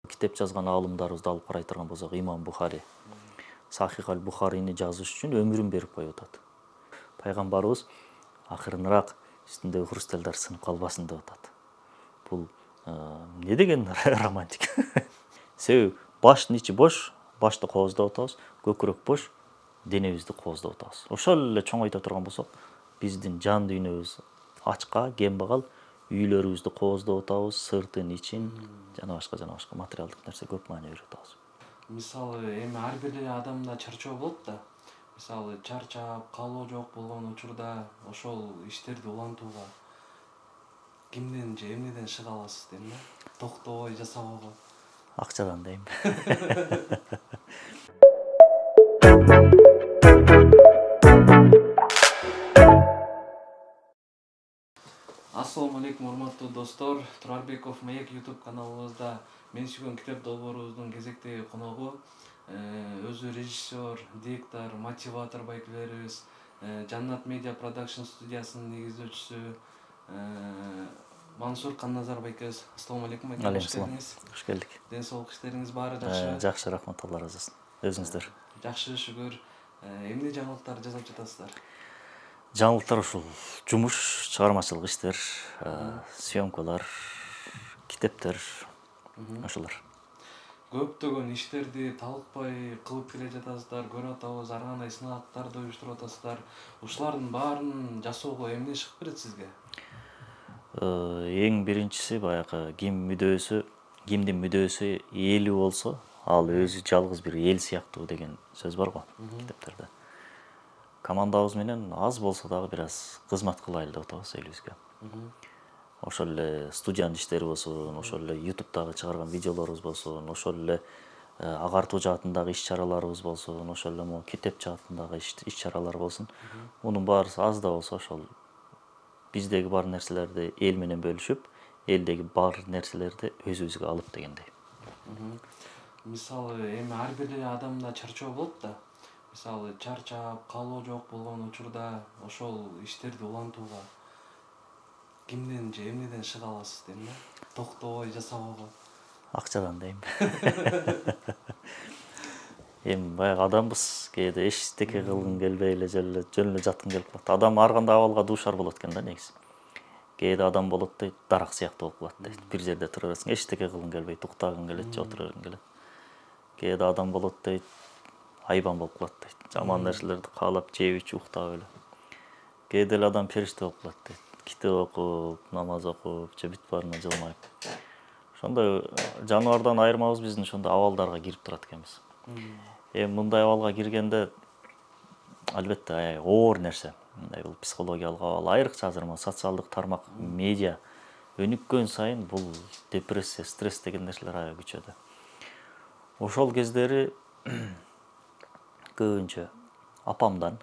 китеп жазган аалымдарыбызды алып карай турган болсок, Имам Бухари Сахих аль-Бухарини жазыш үчүн өмүрүн берип коюп атат. Пайгамбарыбыз акырыныраак үстүндөгү хрусталдар сынып калбасын деп атат. Бул эмне деген романтик. Себеби баштын ичи бош, башты кооздоп атабыз, көкүрөк бош, денебизди кооздоп атабыз. Ошол эле чоңойто турган болсок, биздин жан дүйнөбүз ачка, кембагал, үйлөрүбүздү кооздоп атабыз, сыртын, ичин, жана башка материалдык нерсе көп маани берип атабыз. Мисалы, эми ар бир адамда чарчоо болот да. Мисалы, чарчап, калоо жок болгон учурда ошол иштерди улантууга кимден же эмнеден шыга аласыз дейм да? Токтобой жасабагы. Акчадан дейм. Ассаламу алейкум, урматтуу достор. Турарбеков Маек YouTube каналыбызда мен сүйгөн китеп долбоорубуздун кезектеги коногу өзү режиссер, диктор, мотиватор байкелерибиз, Жаннат Медиа Продакшн студиясынын негиздөөчүсү Мансур Канназар байкебиз. Ассаламу алейкум, байке. Кош келдиңиз. Кош келдик. Ден соолук, иштериңиз баары жакшыбы? Жакшы, рахмат, Алла разы болсун. Өзүңүздөр? Жакшы, шүгүр. Эмне жаңылыктар жасап жатасыздар? Жаңылыктар ушул жумуш, чыгармачылык иштер, съемкалар, китептер, ошолор. Көптөгөн иштерди талыкпай кылып келе жатасыздар, көрүп атабыз, ар кандай сынактарды уюштуруп атасыздар. Ушулардын баарын жасоого эмне чыгып берет сизге? Эң биринчиси баягы кимдин мүдөөсү эли болсо, ал өзү жалгыз бир эл сыяктуу деген сөз бар го китептерде. Командабыз менен аз болсо дагы бир аз кызмат кылайлы деп атабыз элибизге. Ошол эле студиянын иштери болсун, ошол эле YouTube'дагы чыгарган видеолорубуз болсун, ошол эле агартуу жаатындагы иш-чараларыбыз болсун, ошол эле могу китеп жаатындагы иш-чаралар болсун. Мунун баарысы аз да болсо ошол биздеги бар нерселерди эл менен бөлүшүп, элдеги бар нерселерди өзүбүзгө алып дегендей. Мисалы, эми ар бир адамда чарчоо болот да. Мисалы, чарчап, калоо жок болгон учурда ошол иштерди улантууга кимден же эмнеден шыга аласыз дейм да? Токтобой жасабагы. Акчадан дейм. Эми баягы адамбыз, кээде эчтеке кылгың келбей эле жөн эле жаткың келип калат. Адам ар кандай абалга дуушар болот экен да негизи. Кээде адам болот дейт, дарак сыяктуу болуп калат дейт. Бир жерде тура берсең, эчтеке кылгың келбей, туктагың келет же отура бергиң келет. Кээде адам болот дейт, айбан болуп калат дейт. Жаман нерселерди каалап, жеп ичип, уктап эле. Кээде эле адам периште болуп калат дейт. Китеп окуп, намаз окуп, же бүт баарына жылмайып. Ошондой жаныбардан айырмабыз биздин ошондой абалдарга кирип турат экенбиз. Эми мындай абалга киргенде албетте аябай оор нерсе. Мындай бул психологиялык абал, айрыкча азыр социалдык тармак, медиа өнүккөн сайын бул депрессия, стресс деген нерселер аябай күчөдү. Ошол кездери көбүнчө апамдан,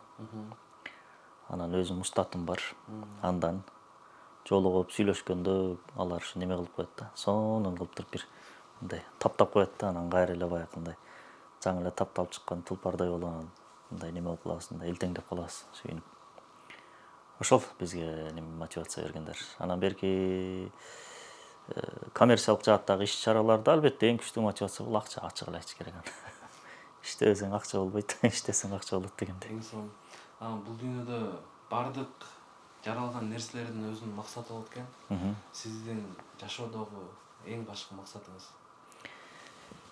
анан өзүм устатым бар, андан жолугуп сүйлөшкөндө алар ушу неме кылып коет да, сонун кылып туруп бир мындай таптап коет да, анан кайра эле баягындай жаңы эле тапталып чыккан тулпардай болгон мындай неме болуп калабыз, мындай илтеңдеп калабыз, сүйүнүп. Ошол бизге мотивация бергендер. Анан берки коммерциялык жааттагы иш-чараларда албетте эң күчтүү мотивация бул акча, ачык эле айтыш керек аны. Иштебесең акча болбойт, иштесең акча болот дегендей. Эң сонун. Бул дүйнөдө бардык жаралган нерселердин өзүнүн максаты болот экен. Сиздин жашоодогу эң башкы максатыңыз?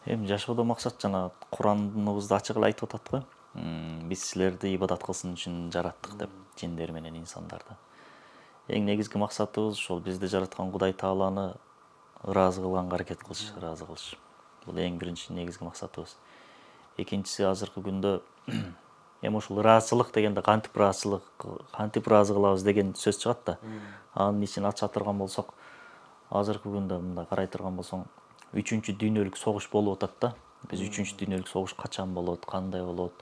Эми жашоодо максат жана Кураныбызда ачык эле айтып атат го. Биз силерди ибадат кылсын үчүн жараттык деп, жиндер менен инсандарды. Эң негизги максатыбыз ошол бизди жараткан Кудай Тааланы ыраазы кылганга аракет кылыш, ыраазы кылыш. Бул эң биринчи негизги максатыбыз. Экинчиси азыркы күндө эми ушул ыраазычылык дегенде кантип ыраазы кылабыз деген сөз чыгат да. Анын ичин ача турган болсок, азыркы күндө мындай карай турган болсоң, 3-чү дүйнөлүк согуш болуп атат да. Биз 3-чү дүйнөлүк согуш качан болот, кандай болот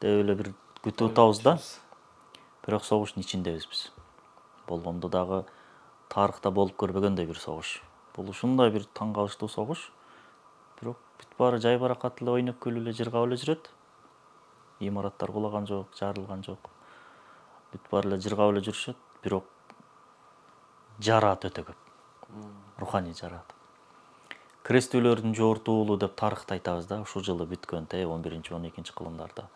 деп эле бир күтүп атабыз да. Бирок согуштун ичиндебиз биз. Болгондо дагы тарыхта болуп көрбөгөндөй бир согуш. Бул ушундай бир таң калыштуу согуш. Бирок бүт баары жай баракат эле ойноп күлүп эле жыргап эле жүрөт. Имараттар кулаган жок, жарылган жок. Бүт баары эле жыргап эле жүрүшөт, бирок жараат өтө көп. Руханий жараат. крестүүлөрдүн жогортуулу деп тарыхты айтабыз да, ушул жылы бүткөн 11-12 кылымдарда.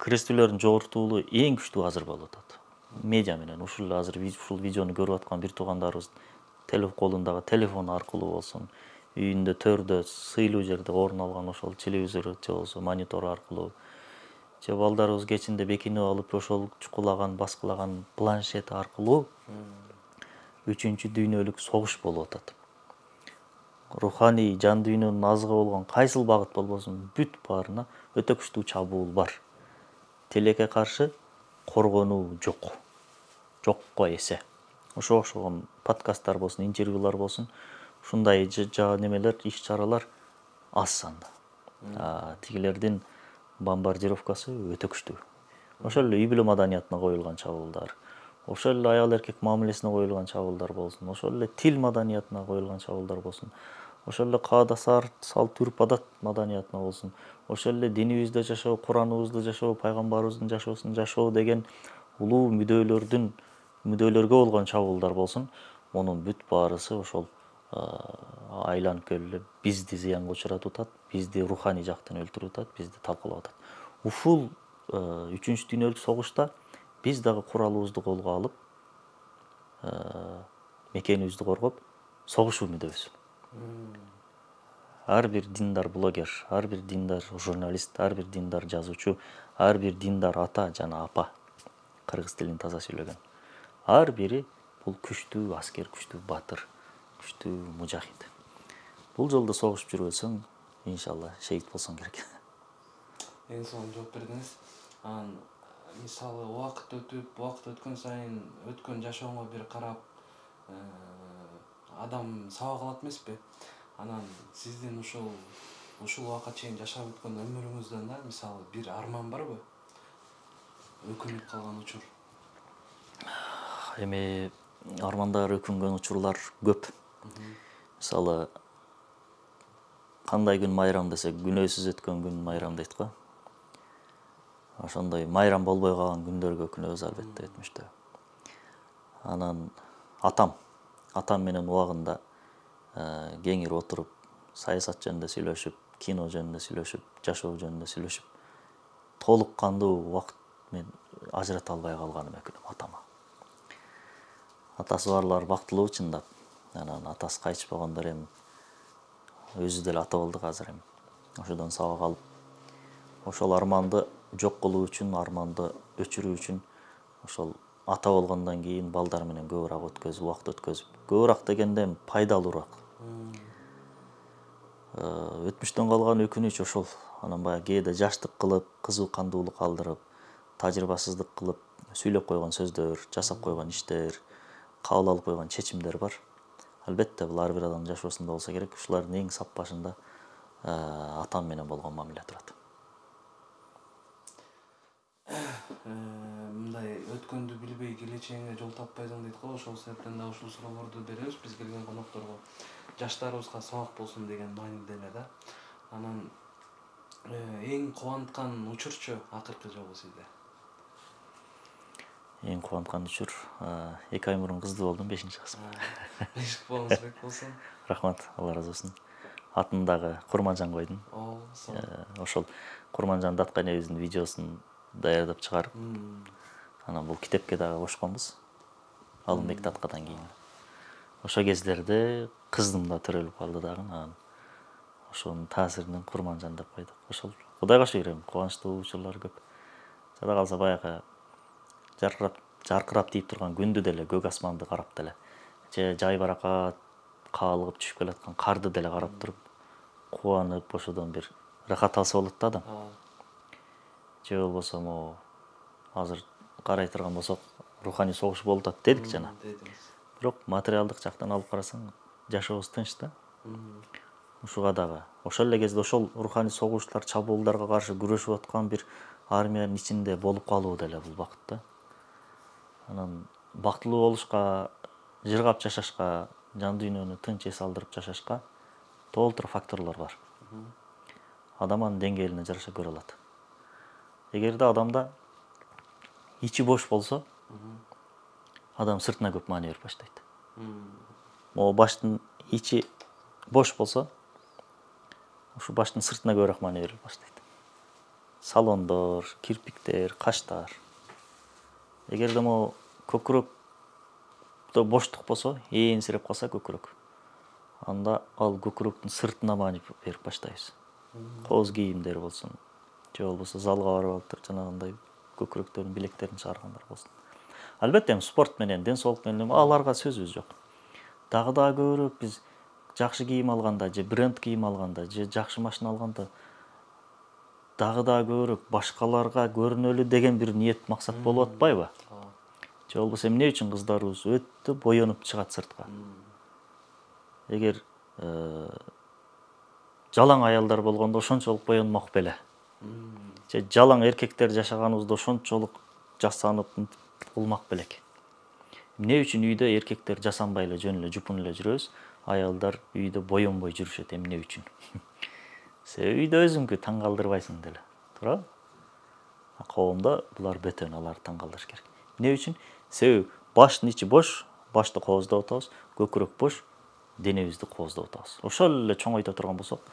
Крестүүлөрдүн жогортуулу эң күчтүү азыр болуп атат. Медиа менен ушул азыр ушул видеону көрүп аткан бир туугандарыбыз колундагы телефон аркылуу болсун, үйүндө төрдө сыйлуу жерде орун алган ошол телевизор же болбосо монитор аркылуу, же балдарыбыз кечинде бекинип алып ошол чукулаган, баскылаган планшет аркылуу үчүнчү дүйнөлүк согуш болуп атат. Руханий жан дүйнөнүн азыгы болгон кайсыл багыт болбосун бүт баарына өтө күчтүү чабуул бар. Тилекке каршы коргонуу жок. Жокко эсе. Ошого окшогон подкасттар болсун, интервьюлар болсун, ушундай немелер, иш-чаралар аз санда. Тигилердин бомбардировкасы өтө күчтүү. Ошол эле үй бүлө маданиятына коюлган чабуулдар, ошол эле аял эркек мамилесине коюлган чабуулдар болсун, ошол эле тил маданиятына коюлган чабуулдар болсун, ошол эле каада салт үрп адат маданиятына болсун, ошол эле динибизде жашоо, Кураныбызды жашоо, пайгамбарыбыздын жашоосун жашоо деген улуу мүдөлөргө болгон чабуулдар болсун, мунун бүт баарысы ошол айланып келип эле бизди зыянга учуратып атат, бизди руханий жактан өлтүрүп атат, бизди талкалап атат. Ушул 3-чү дүйнөлүк согушта биз дагы куралыбызды колго алып, мекенибизди коргоп, согушуу мүдөбүз. Ар бир диндар блогер, ар бир диндар журналист, ар бир диндар жазуучу, ар бир диндар ата жана апа, кыргыз тилин таза сүйлөгөн. Ар бири бул күчтүү аскер, күчтүү батыр, күчтүү мужахид. Бул жолдо согушуп жүрбөсөң, иншалла шейит болсоң керек. Эң сонун жооп бердиңиз. Мисалы убакыт өткөн сайын өткөн жашооңо бир карап адам сабак алат эмеспи? Анан сиздин ушул убакка чейин жашап өткөн өмүрүңүздөн да мисалы бир арман барбы? Өкүнүп калган учур. Эми армандар өкүнгөн учурлар көп. Мисалы кандай күн майрам десек, күнөөсүз өткөн күн майрам дейт го. Ошондой майрам болбой калган күндөргө өкүнөбүз албетте өтмүштө. Анан атам менен убагында кеңири отуруп, саясат жөнүндө сүйлөшүп, кино жөнүндө сүйлөшүп, жашоо жөнүндө сүйлөшүп, толук кандуу убакыт мен ажырата албай калганым өкүнөм атама. Атасы барлар бактылуу чындап. Анан атасы кайтыш болгондор эми өзү деле ата болду азыр эми. Ошодон сабак алып, ошол арманды жок кылуу үчүн, арманды өчүрүү үчүн ошол ата болгондон кийин балдар менен көбүрөөк убакыт өткөзүп, көбүрөөк дегенде пайдалуураак. Өтмүштөн калган өкүнүч ошол. Анан баягы кээде жаштык кылып, кызуу кандуулук калтырып, тажрыйбасыздык кылып сүйлөп койгон сөздөр, жасап койгон иштер, кабыл алып койгон чечимдер бар. Албетте бул ар бир адамдын жашоосунда болсо керек. Ушулардын эң сап башында атам менен болгон мамиле турат. Мындай өткөндү билбей келечегиңе жол таппайсың дейт го. Ошол себептен да ушул суроолорду беребиз биз келген конокторго. Жаштарыбызга сабак болсун деген мааниде эле да. Анан эң кубанткан учурчу акыркы жолу сизде? Эң кубанткан учур 2 ай мурун кыздуу болдум, 5-кылым. Бешик болуңуз бек болсун. Рахмат, Алла ыраазы болсун. Атын дагы Курманжан койдум. Ошол Курманжан Датканебиздин видеосун даярдап чыгарып, анан бул китепке дагы кошконбуз. Алымбек Даткадан кийин. Ошол кездерде кыздым да төрөлүп калды дагы. Анан ошонун таасиринен Курманжан деп койдук. Ошол Кудайга шүгүр эми кубанычтуу учурлар көп. Жада калса баягы жаркырап тийип турган күндү деле, көк асманды карап деле, же жай баракат каалыгып түшүп келаткан карды деле карап туруп, кубанып, ошодон бир рахат алса болот да адам. Же болбосо могу азыр карай турган болсок, руханий согуш болуп атат дедик жана. Бирок материалдык жактан алып карасаң, жашообуз тынч да. Ушуга дагы ошол эле кезде ошол руханий согуштар, чабуулдарга каршы күрөшүп аткан бир армиянын ичинде болуп калуу деле бул бакыт да. Анан бактылуу болушка, жыргап жашашка, жан дүйнөнү тынч эс алдырып жашашка толтура факторлор бар. Адам анын деңгээлине жараша көрө алат. Эгерде адамда ичи бош болсо, адам сыртына көп маани берип баштайт. Могу баштын ичи бош болсо ушу баштын сыртына көбүрөөк маани берилип баштайт. Салондор, кирпиктер, каштар. Эгерде могу көкүрөктө боштук болсо, ээңсиреп калса көкүрөк, анда ал көкүрөктүн сыртына маани берип баштайбыз. Кооз кийимдер болсун, же болбосо залга барып алыптыр, жанагындай көкүрөктөрүн, билектерин чыгаргандар болсун. Албетте эми спорт менен, ден соолук менен аларга сөзүбүз жок. Дагы көбүрөөк биз жакшы кийим алганда, же бренд кийим алганда, же жакшы машина алганда дагы көбүрөөк башкаларга көрүнөлү деген бир ниет, максат болуп атпайбы? Же болбосо эмне үчүн кыздарыбыз өтө боенуп чыгат сыртка? Эгер жалаң аялдар болгондо ошончолук боенмок беле? Же жалаң эркектер жашаганыбызда ошончолук жасанып болмак белек? Эмне үчүн үйдө эркектер жасанбай эле жөн эле жупун эле жүрөбүз, аялдар үйдө боенбой жүрүшөт? Эмне үчүн? Себеби үйдө өзүңкү таң калтырбайсың деле, туурабы? Коомдо булар бөтөн, алар таң калтырыш керек. Эмне үчүн? Себеби баштын ичи бош, башты кооздоп атабыз, көкүрөк бош, денебизди кооздоп атабыз. Ошол эле чоңойто турган болсок,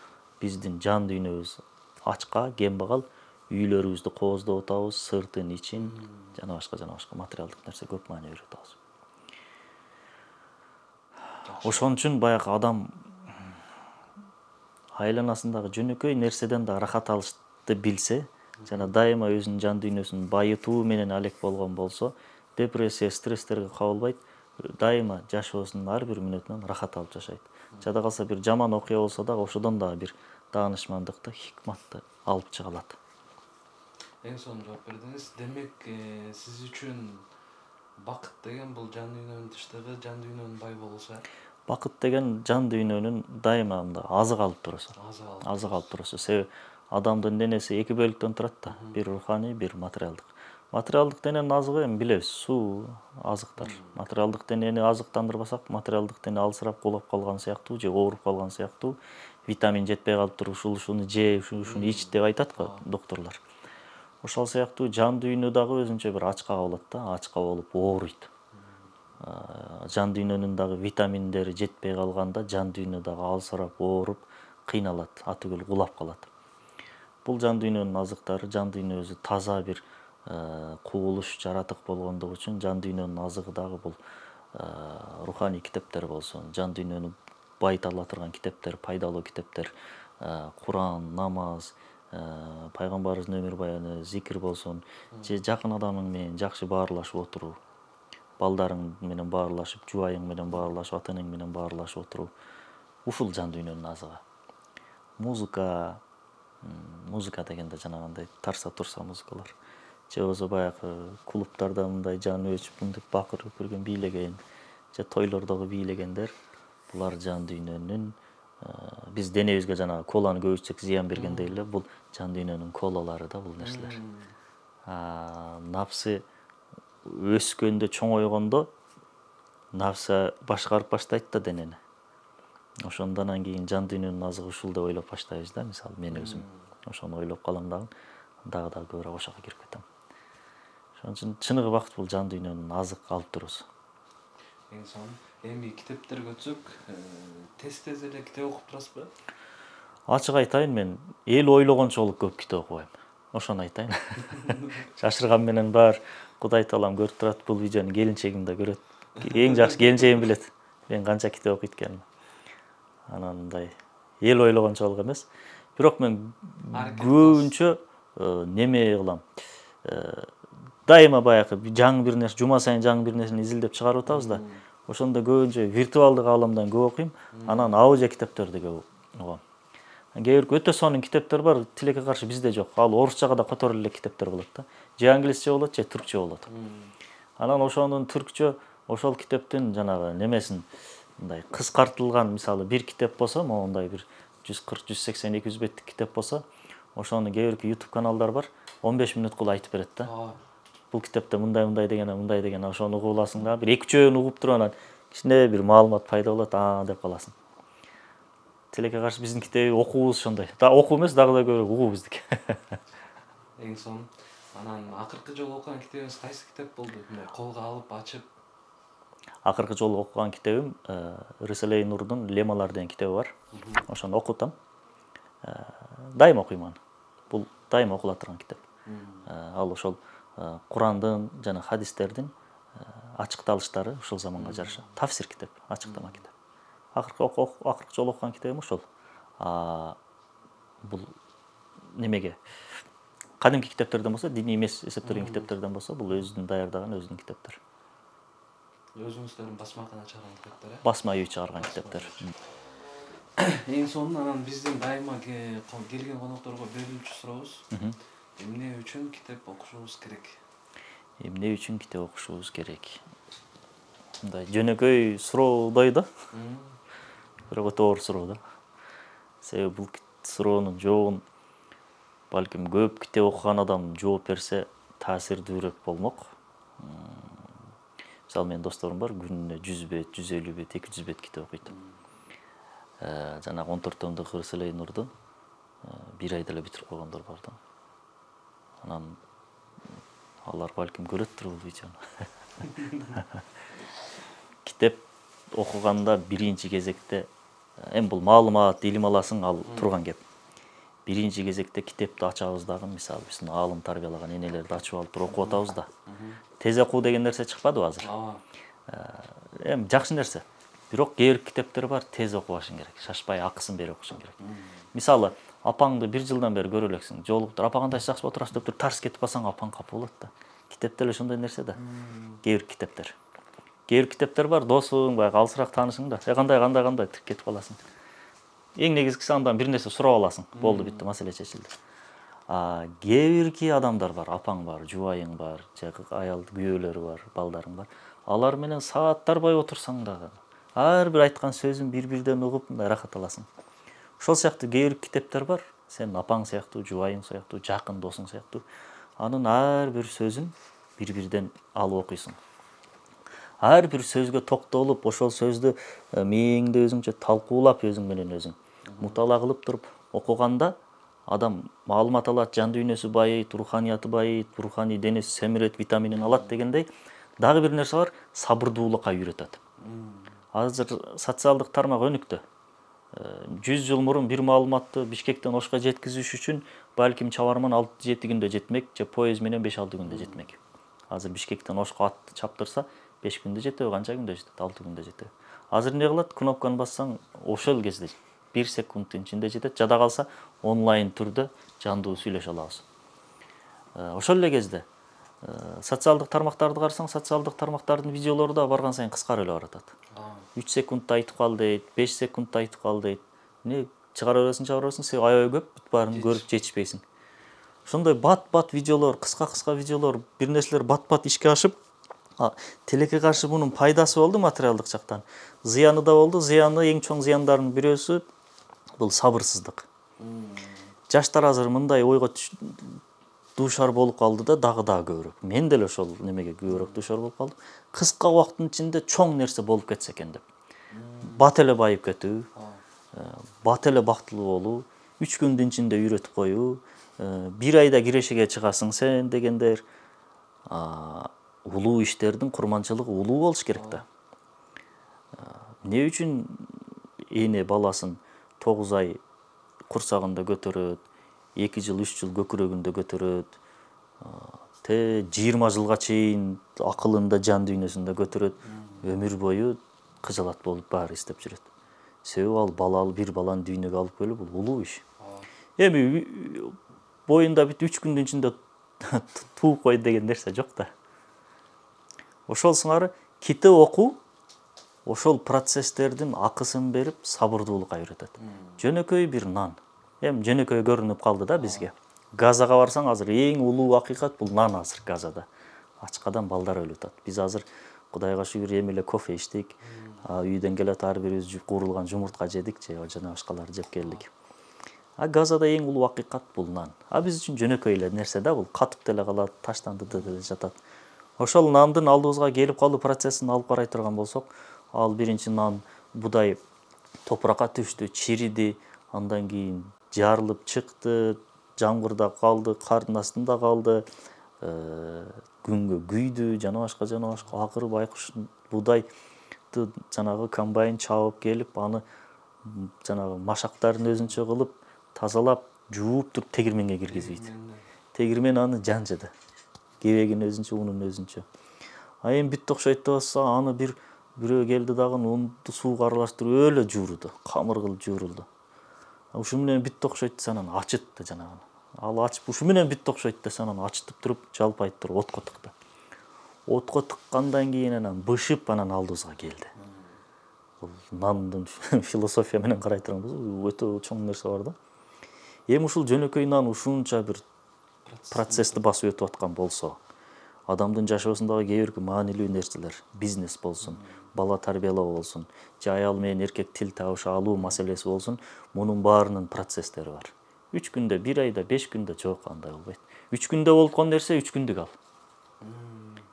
биздин жан дүйнөбүз ачка, кембагал, үйлөрүбүздү кооздоп атабыз, сыртын, ичин, жана башка материалдык нерсе көп маани берип атабыз. Ошон үчүн баягы адам айланасындагы жөнөкөй нерседен да рахат алышты билсе, жана дайыма өзүнүн жан дүйнөсүн байытуу менен алек болгон болсо, депрессия, стресстерге кабылбайт, дайыма жашоосунун ар бир мүнөтүнөн рахат алып жашайт. Жада калса бир жаман окуя болсо дагы ошодон дагы бир даанышмандыкты, хикматты алып чыга алат. Эң сонун жооп бердиңиз. Демек, сиз үчүн бакыт деген бул жан дүйнөнүн тынчтыгы, жан дүйнөнүн бай болуусу. Бакыт деген жан дүйнөнүн дайыма мындай азык алып турусу. Азык алып турусу. Себеби адамдын денеси эки бөлүктөн турат да, бир руханий, бир материалдык. Материалдык дененин азыгы эми билебиз, суу, азыктар. Материалдык денени азыктандырбасак, материалдык дене алсырап кулап калган сыяктуу же ооруп калган сыяктуу, витамин жетпей калыптыр, ушуну же, ушуну ич деп айтат го докторлор. Ошол сыяктуу жан дүйнө дагы өзүнчө бир ачкага болот да, ачка болуп ооруйт. Жан дүйнөнүн дагы витаминдери жетпей калганда жан дүйнө дагы алсырап ооруп кыйналат, атүгүл кулап калат. Бул жан дүйнөнүн азыктары, жан дүйнө өзү таза бир кубулуш, жаратык болгондугу үчүн жан дүйнөнүн азыгы дагы бул руханий китептер болсун, жан дүйнөнү байыта ала турган китептер, пайдалуу китептер, Куран, намаз, пайгамбарыбыздын өмүр баяны, зикир болсун, же жакын адамың менен жакшы баарлашып отуруу, балдарың менен баарлашып, жубайың менен баарлашып, ата энең менен баарлашып отуруу, ушул жан дүйнөнүн азыгы. Музыка дегенде жанагындай тарса турса музыкалар, же болбосо баягы клубтарда мындай жаны өчүп мынтип бакырып көргөн, бийлеген, же тойлордогу бийлегендер, булар жан дүйнөнүн, биз денебизге жанагы коланы көп ичсек зыян бергендей эле, бул жан дүйнөнүн колалары да бул нерселер. Напсы өскөндө, чоңойгондо напсы башкарып баштайт да денени. Ошондон кийин жан дүйнөнүн азыгы ушул деп ойлоп баштайбыз да, мисалы мен өзүм. Ошону ойлоп калам дагы көбүрөөк ошого кирип кетем. Ошон үчүн чыныгы бакыт бул жан дүйнөнүн азык алып турусу. Эң сонун. Эми китептерге өтсөк, тез эле китеп окуп турасызбы? Ачык айтайын, мен эл ойлогончолук көп китеп окубайм. Ошону айтайын. Шашырган менен бар Кудай таалам көрүп турат, бул видеону келинчегим да көрөт. Эң жакшы келинчегим билет. Мен канча китеп окуйт экенимди. Анан мындай эл ойлогончолук эмес. Бирок мен көбүнчө неме кылам. Дайыма баягы жаңы бир нерсе, жума сайын жаңы бир нерсени изилдеп чыгарып атабыз да. Ошондо көбүнчө виртуалдык ааламдан көп окуйм, анан аудио китептерди көп угам. Кээ бир өтө сонун китептер бар, тилекке каршы бизде жок. Ал орусчага да которулуу эле китептер болот да. Же англисче болот, же түркчө болот. Анан ошонун түркчө ошол китептин жанагы немесин мындай кыскартылган, мисалы бир китеп болсо, моундай бир 140, 180, 200 беттик китеп болсо, ошону кээ бир YouTube каналдар бар, 15 мүнөт кылып айтып берет да. Бул китепте мындай деген, ошону угуп аласың да. Бир 2-3 угуп туруп анан кичине бир маалымат пайда болот, деп каласың. Тилекке каршы биздин китеби окуубуз ошондой. Да окуу эмес, дагы да көбүрөөк угуу биздики. Эң сонун. Анан акыркы жолу окуган китебиңиз кайсы китеп болду? Колго алып ачып. Акыркы жолу окуган китебим Рыселей Нурдун Лемалар деген китеби бар. Ошону окутам. Дайыма окуйм аны. Бул дайыма окула турган китеп. Ал ошол Курандын жана хадистердин ачыкталыштары ушул заманга жараша. Тафсир китеп, ачыктама китеп. Акыркы жолу окуган китебим ошол. Бул немеге кадимки китептерден болсо, диний эмес эсептелген китептерден болсо, бул өзүнүн даярдаган өзүнүн китептери. Өзүңүздөрдүн басмакана чыгарган китептер, Басма үйү чыгарган китептер. Эң сонун анан биздин дайыма келген конокторго берилүүчү сурообуз. Эмне үчүн китеп окушубуз керек? Эмне үчүн китеп окушубуз керек? Мындай жөнөкөй суроодай да. Бирок өтө оор суроо да. Себеби бул суроонун жообун балким көп китеп окуган адам жооп берсе таасирдүүрөөк болмок. Мисалы менин досторум бар, күнүнө 100 бет, 150 бет, 200 бет китеп окуйт. Жанагы 14 томдук Рыселей Нурду бир айда эле бүтүрүп койгондор бар да. Анан алар балким көрөттүр бул видеону. Китеп окуганда биринчи кезекте эми бул маалымат, илим аласың, ал турган кеп. Биринчи кезекте китепти ачабыз дагы, мисалы биздин аалым тарбиялаган энелерди ачып алып туруп окуп атабыз да. Тез окуу деген нерсе чыкпадыбы азыр? Эми жакшы нерсе. Бирок кээ бир китептер бар, тез окубашың керек. Шашпай акысын берип окушуң керек. Мисалы, апаңды 1 жылдан бери көрө элексиң. Жолуктур, апа кандайсыз, жакшы отурасыз деп тарс кетип калсаң, апаң капа болот да. Китепте эле ошондой нерсе да. Кээ бир китептер. Кээ бир китептер бар, досуң, баягы алысыраак таанышың да. Кандай тип кетип каласың. Эң негизгиси андан бир нерсе сурап аласың. Болду, бүттү, маселе чечилди. Кээ бирки адамдар бар, апаң бар, жубайың бар, же аял күйөөлөрү бар, балдарың бар. Алар менен сааттар бою отурсаң дагы, ар бир айткан сөзүн бир-бирден угуп, мындай рахат аласың. Ошол сыяктуу кээ бир китептер бар, сен апаң сыяктуу, жубайың сыяктуу, жакын досуң сыяктуу, анын ар бир сөзүн бир-бирден алып окуйсуң. Ар бир сөзгө токтолуп, ошол сөздү мээңде өзүңчө талкуулап, өзүң менен өзүң муталаа кылып туруп окуганда адам маалымат алат, жан дүйнөсү байыйт, руханияты байыйт, руханий денеси семирет, витаминин алат дегендей, дагы бир нерсе бар, сабырдуулукка үйрөтөт. Азыр социалдык тармак өнүктү. 100 жыл мурун бир маалыматты Бишкектен Ошко жеткизиш үчүн балким чабарман 6-7 күндө жетмек, же поезд менен 5-6 күндө жетмек. Азыр Бишкектен Ошко атты чаптырса 5 күндө жетеби, канча күндө жетет? 6 күндө жетеби. Азыр эмне кылат? Кнопканы бассаң, ошол кезде 1 секундтун ичинде жетет. Жада калса онлайн түрдө жандуу сүйлөшө алабыз. Ошол эле кезде социалдык тармактарды карасаң, социалдык тармактардын видеолору да барган сайын кыскарып эле баратат. 3 секундта айтып кал дейт, 5 секундта айтып кал дейт. Не чыгара бересиң, сен аябай көп баарын көрүп жетишпейсиң. Ошондой бат-бат видеолор, кыска видеолор, бир нерселер бат-бат ишке ашып, тилекке каршы мунун пайдасы болду материалдык жактан. Зыяны да болду. Зыяны, эң чоң зыяндарынын бирөөсү бул сабырсыздык. Жаштар азыр мындай ойго дуушар болуп калды да, дагы көбүрөөк. Мен деле ошол немеге көбүрөөк дуушар болуп калдым. Кыска убакыттын ичинде чоң нерсе болуп кетсе экен деп. Бат эле байып кетүү, бат эле бактылуу болуу, 3 күндүн ичинде үйрөтүп коюу, 1 айда кирешеге чыгасың сен дегендер. Улуу иштердин курманчылыгы улуу болуш керек да. Эмне үчүн эне баласын 9 ай курсагында көтөрөт, 2 жыл, 3 жыл көкүрөгүндө көтөрөт, 20 жылга чейин акылында, жан дүйнөсүндө көтөрөт, өмүр бою кыжалат болуп баары издеп жүрөт. Себеби ал бир баланы дүйнөгө алып келүү бул улуу иш. Эми боюнда бүт 3 күндүн ичинде тууп кой деген нерсе жок да. Ошол сыңары китеп окуу ошол процесстердин акысын берип, сабырдуулукка үйрөтөт. Жөнөкөй бир нан. Эми жөнөкөй көрүнүп калды да бизге. Газага барсаң, азыр эң улуу акыйкат бул нан азыр Газада. Ачкадан балдар өлүп атат. Биз азыр Кудайга шүгүр эми эле кофе ичтик. Үйдөн келет ар бирибиз куурулган жумуртка жедик, же жана башкаларды жеп келдик. Газада эң улуу акыйкат бул нан. Биз үчүн жөнөкөй эле нерсе да, бул катып деле калат, таштанды деле жатат. Ошол нандын алдыбызга келип калуу процессин алып карай турган болсок, ал биринчи нан будай топуракка түштү, чириди, андан кийин жарылып чыкты, жамгырда калды, кардын астында калды, күнгө күйдү, жана башка. Акыры байкуш будай картты жанагы комбайн чабып келип, аны жанагы машактарын өзүнчө кылып, тазалап, жууп туруп тегирменге киргизбейт. Тегирмен аны жанжыды. Кебегин өзүнчө, унун өзүнчө. А эми бүттү окшойт деп атса, аны бирөө келди дагы унду сууга аралаштырып өлө жуурду, камыр кылып жуурулду. Ушу менен бүттү окшойт десе анан ачытты жанагы. Ал ачып, ушу менен бүттү окшойт десе анан ачытып туруп, жалпайып туруп отко тыкты. Отко тыккандан кийин анан бышып анан алдыбызга келди. Бул нандын философия менен карай турганбыз, өтө чоң нерсе бар да. Эми ушул жөнөкөй нан ушунча бир процессти басып өтүп аткан болсо, адамдын жашоосундагы кээ бир маанилүү нерселер, бизнес болсун, бала тарбиялоо болсун, же аял менен эркек тил табыша алуу маселеси болсун, мунун баарынын процесстери бар. 3 күндө, 1 айда, 5 күндө жок, андай болбойт. 3 күндө болгон нерсе 3 күндүк ал.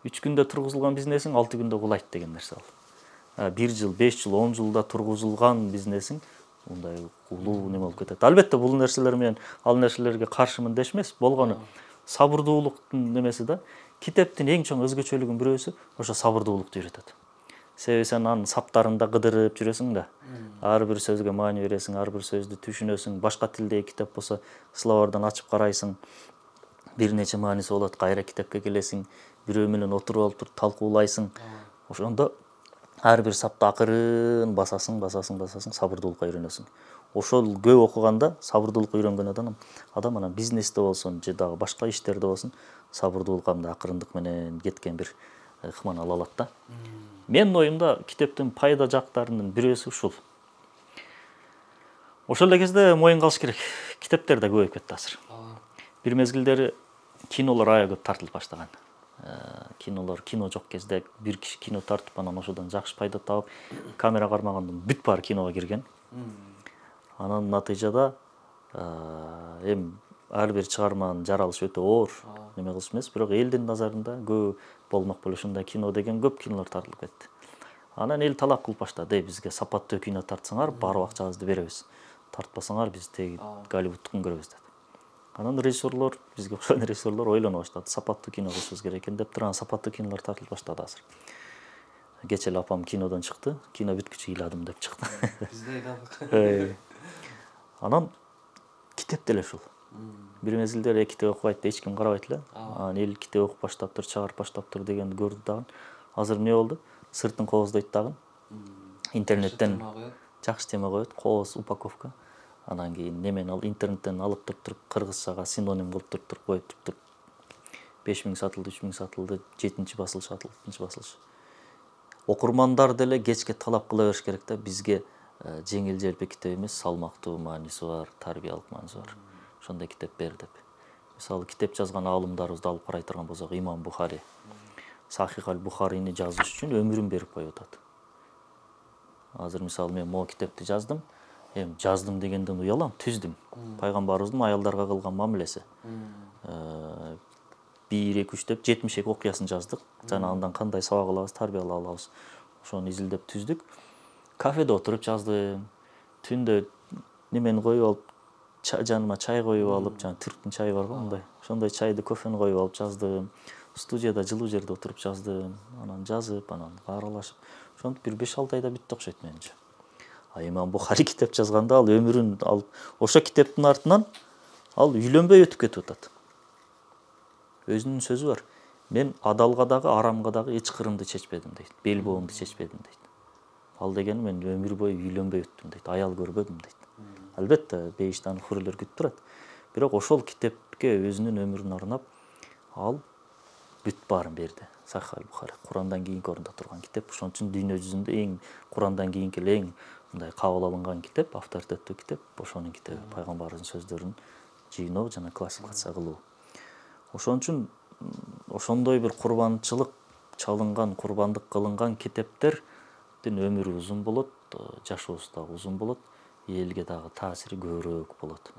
3 күндө тургузулган бизнесиң 6 күндө кулайт деген нерсе ал. 1 жыл, 5 жыл, 10 жылда тургузулган бизнесиң мындай улуу неме болуп кетет. Албетте бул нерселер менен ал нерселерге каршымын деш эмес, болгону сабырдуулуктун немеси да. Китептин эң чоң өзгөчөлүгүнүн бирөөсү ошо сабырдуулукту үйрөтөт. Себеби сен анын саптарында кыдырып жүрөсүң да. Ар бир сөзгө маани бересиң, ар бир сөздү түшүнөсүң. Башка тилдеги китеп болсо словардан ачып карайсың. Бир нече мааниси болот, кайра китепке келесиң, бирөө менен отуруп алып талкуулайсың. Ошондо ар бир сапты акырын басасың, сабырдуулукка үйрөнөсүң. Ошол көп окуганда сабырдуулукка үйрөнгөн адам анан бизнесте болсун, же дагы башка иштерде болсун, сабырдуулукка мындай акырындык менен кеткен бир ыкманы ала алат да. Менин оюмда китептин пайда жактарынын бирөөсү ушул. Ошол эле кезде моюнга алыш керек. Китептер да көбөйүп кетти азыр. Бир мезгилдери кинолор аябай көп тартылып баштаган. Кино жок кезде бир киши кино тартып, анан ошодон жакшы пайда табып, камера кармаганда бүт баары киного кирген. Анан натыйжада эми ар бир чыгарманын жаралышы өтө оор, неме кылыш эмес, бирок элдин назарында көп болмок болуп ушундай кино деген көп кинолор тартылып кетти. Анан эл талап кылып баштады, бизге сапаттуу кино тартсаңар, барып акчабызды беребиз. Тартпасаңар биз теги Голливудтукун көрөбүз деп. Анан режиссерлор, бизге окшогон режиссерлор ойлоно баштады, сапаттуу кино кылышыбыз керек экен деп турган сапаттуу кинолор тартылып баштады азыр. Кече эле апам кинодон чыкты, кино бүткүчө ыйладым деп чыкты. Биз да ыйладык. Анан китеп деле ушул. Бир мезгилдер китеп окубайт деп эч ким карабайт эле. Анан эл китеп окуп баштаптыр, чыгарып баштаптыр дегенди көрдү дагы. Азыр эмне болду? Сыртын кооздойт дагы. Интернеттен жакшы тема коет, кооз упаковка. Анан кийин немени ал интернеттен алып туруп кыргызчага синоним кылып туруп коюп туруп 5000 сатылды, 3000 сатылды, 7-чи басылыш, 6-чы басылыш. Окурмандар деле кечке талап кыла бериш керек да, бизге жеңил желпи китеп эмес, салмактуу мааниси бар, тарбиялык мааниси бар. Ошондой китеп бер деп. Мисалы китеп жазган аалымдарыбызды алып карай турган болсок, Имам Бухари Сахих аль-Бухарини жазыш үчүн өмүрүн берип коюп атат. Азыр мисалы мен могу китепти жаздым. Эми жаздым дегенден уялам, түздүм. Пайгамбарыбыздын аялдарга кылган мамилеси. 1, 2, 3 деп 72 окуясын жаздык. Жана андан кандай сабак алабыз, тарбиялап алабыз. Ошону изилдеп түздүк. Кафеде отуруп жаздым. Түндө немени коюп алып, жаныма чай коюп алып, жана түрктүн чайы бар го, мындай. Ошондой чайды, кофени коюп алып жаздым. Студияда жылуу жерде отуруп жаздым. Анан жазып, анан кааралашып. Ошентип бир 5-6 айда бүттү окшойт менимче. Имам Бухари китеп жазганда ал өмүрүн алып, ошо китептин артынан ал үйлөнбөй өтүп кетип атат. Өзүнүн сөзү бар. Мен адалга дагы, арамга дагы эч кырымды чечпедим дейт. Бел боомду чечпедим дейт. Ал дегени мен өмүр бою үйлөнбөй өттүм дейт. Аял көрбөдүм дейт. Албетте, бейиштан хүрөлөр күтүп турат. Бирок ошол китепке өзүнүн өмүрүн арнап, ал бүт баарын берди. Сахих аль-Бухари Курандан кийинки орунда турган китеп. Ошон үчүн дүйнө жүзүндө эң Курандан кийинки эң мындай кабыл алынган китеп, авторитеттүү китеп, ошонун китеби. Пайгамбардын сөздөрүн жыйноо жана классификация кылуу. Ошон үчүн ошондой бир курбанчылык чалынган, курбандык кылынган китептердин өмүрү узун болот, жашоосу дагы узун болот, элге дагы таасири көбүрөөк болот.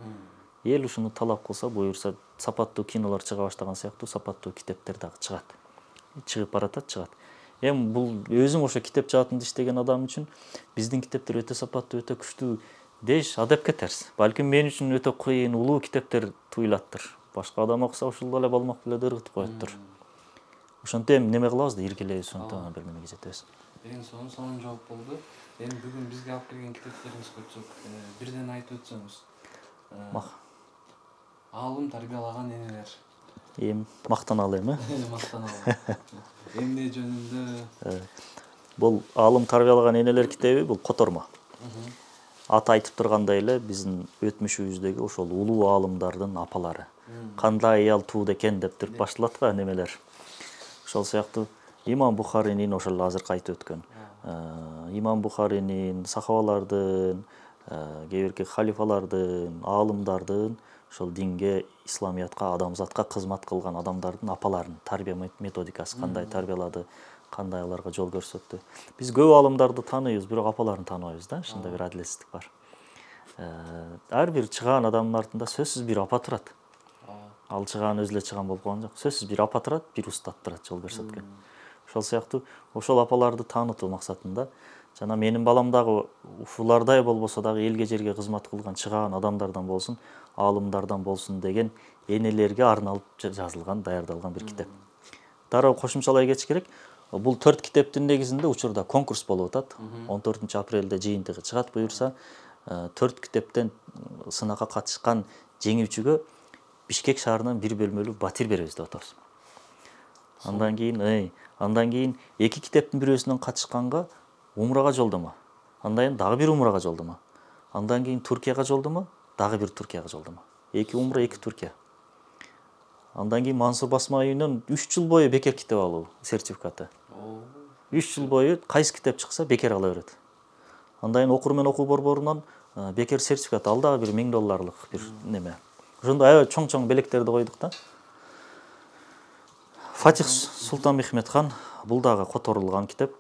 Эл ушуну талап кылса, буюрса, сапаттуу кинолор чыга баштаган сыяктуу, сапаттуу китептер дагы чыгат. Чыгып баратат, чыгат. Эми бул өзүң ошо китеп жаатында иштеген адам үчүн биздин китептер өтө сапаттуу, өтө күчтүү деш адепке терс. Балким мен үчүн өтө кыйын, улуу китептер туюлаттыр. Башка адам окуса ушул эле болмок беле ыргытып коеттур. Ошентип эми неме кылабыз да, иргилебиз, ошентип бир немеге жетебиз. Эң сонун жооп болду. Эми бүгүн бизге алып келген китептериңизге өтсөк, бирден айтып өтсөңүз. Аалым тарбиялаган энелер. Эми мактаналы эми. Мактаналы. Эмне жөнүндө? Бул аалым тарбиялаган энелер китеби бул котормо. Аты айтып тургандай эле биздин өтмүшүбүздөгү ошол улуу аалымдардын апалары. Кандай аял тууд экен деп туруп башталат го немелер. Ошол сыяктуу Имам Бухаринин ошол азыркы айтып өткөн. Имам Бухаринин, сахабалардын, кээ бирки халифалардын, аалымдардын ошол динге, исламиятка, адамзатка кызмат кылган адамдардын апаларын тарбия методикасы кандай тарбиялады, кандай аларга жол көрсөттү. Биз көп аалымдарды тааныйбыз, бирок апаларын тааныбайбыз да, ушундай бир адилетсиздик бар. Ар бир чыгаан адамдын артында сөзсүз бир апа турат. Ал чыгаан өзү эле чыгаан болуп калган жок. Сөзсүз бир апа турат, бир устат турат жол көрсөткөн. Ошол сыяктуу ошол апаларды таанытуу максатында жана менин балам дагы ушулардай болбосо дагы элге жерге кызмат кылган чыгаан адамдардан болсун, аалымдардан болсун деген энелерге арналып жазылган, даярдалган бир китеп. Дароо кошумчалай кетиш керек. Бул 4 китептин негизинде учурда конкурс болуп атат. 14-апрелде жыйынтыгы чыгат буюрса, 4 китептен сынакка катышкан жеңүүчүгө Бишкек шаарынан бир бөлмөлүү батир беребиз деп атабыз. Андан кийин 2 китептин бирөөсүнөн катышканга умрага жолдомо. Андан кийин дагы бир умрага жолдомо. Андан кийин Туркияга жолдомо, дагы бир Туркияга жолдомо. 2 умра, 2 Туркия. Андан кийин Мансур Басмаевден 3 жыл бою бекер китеп алуу сертификаты. 3 жыл бою кайсы китеп чыкса бекер ала берет. Андан кийин окур менен окуу борборунан бекер сертификат, ал дагы бир $1000 бир неме. Ошондой аябай чоң белектерди койдук да. Фатих Султан Мехметхан бул дагы которулган китеп.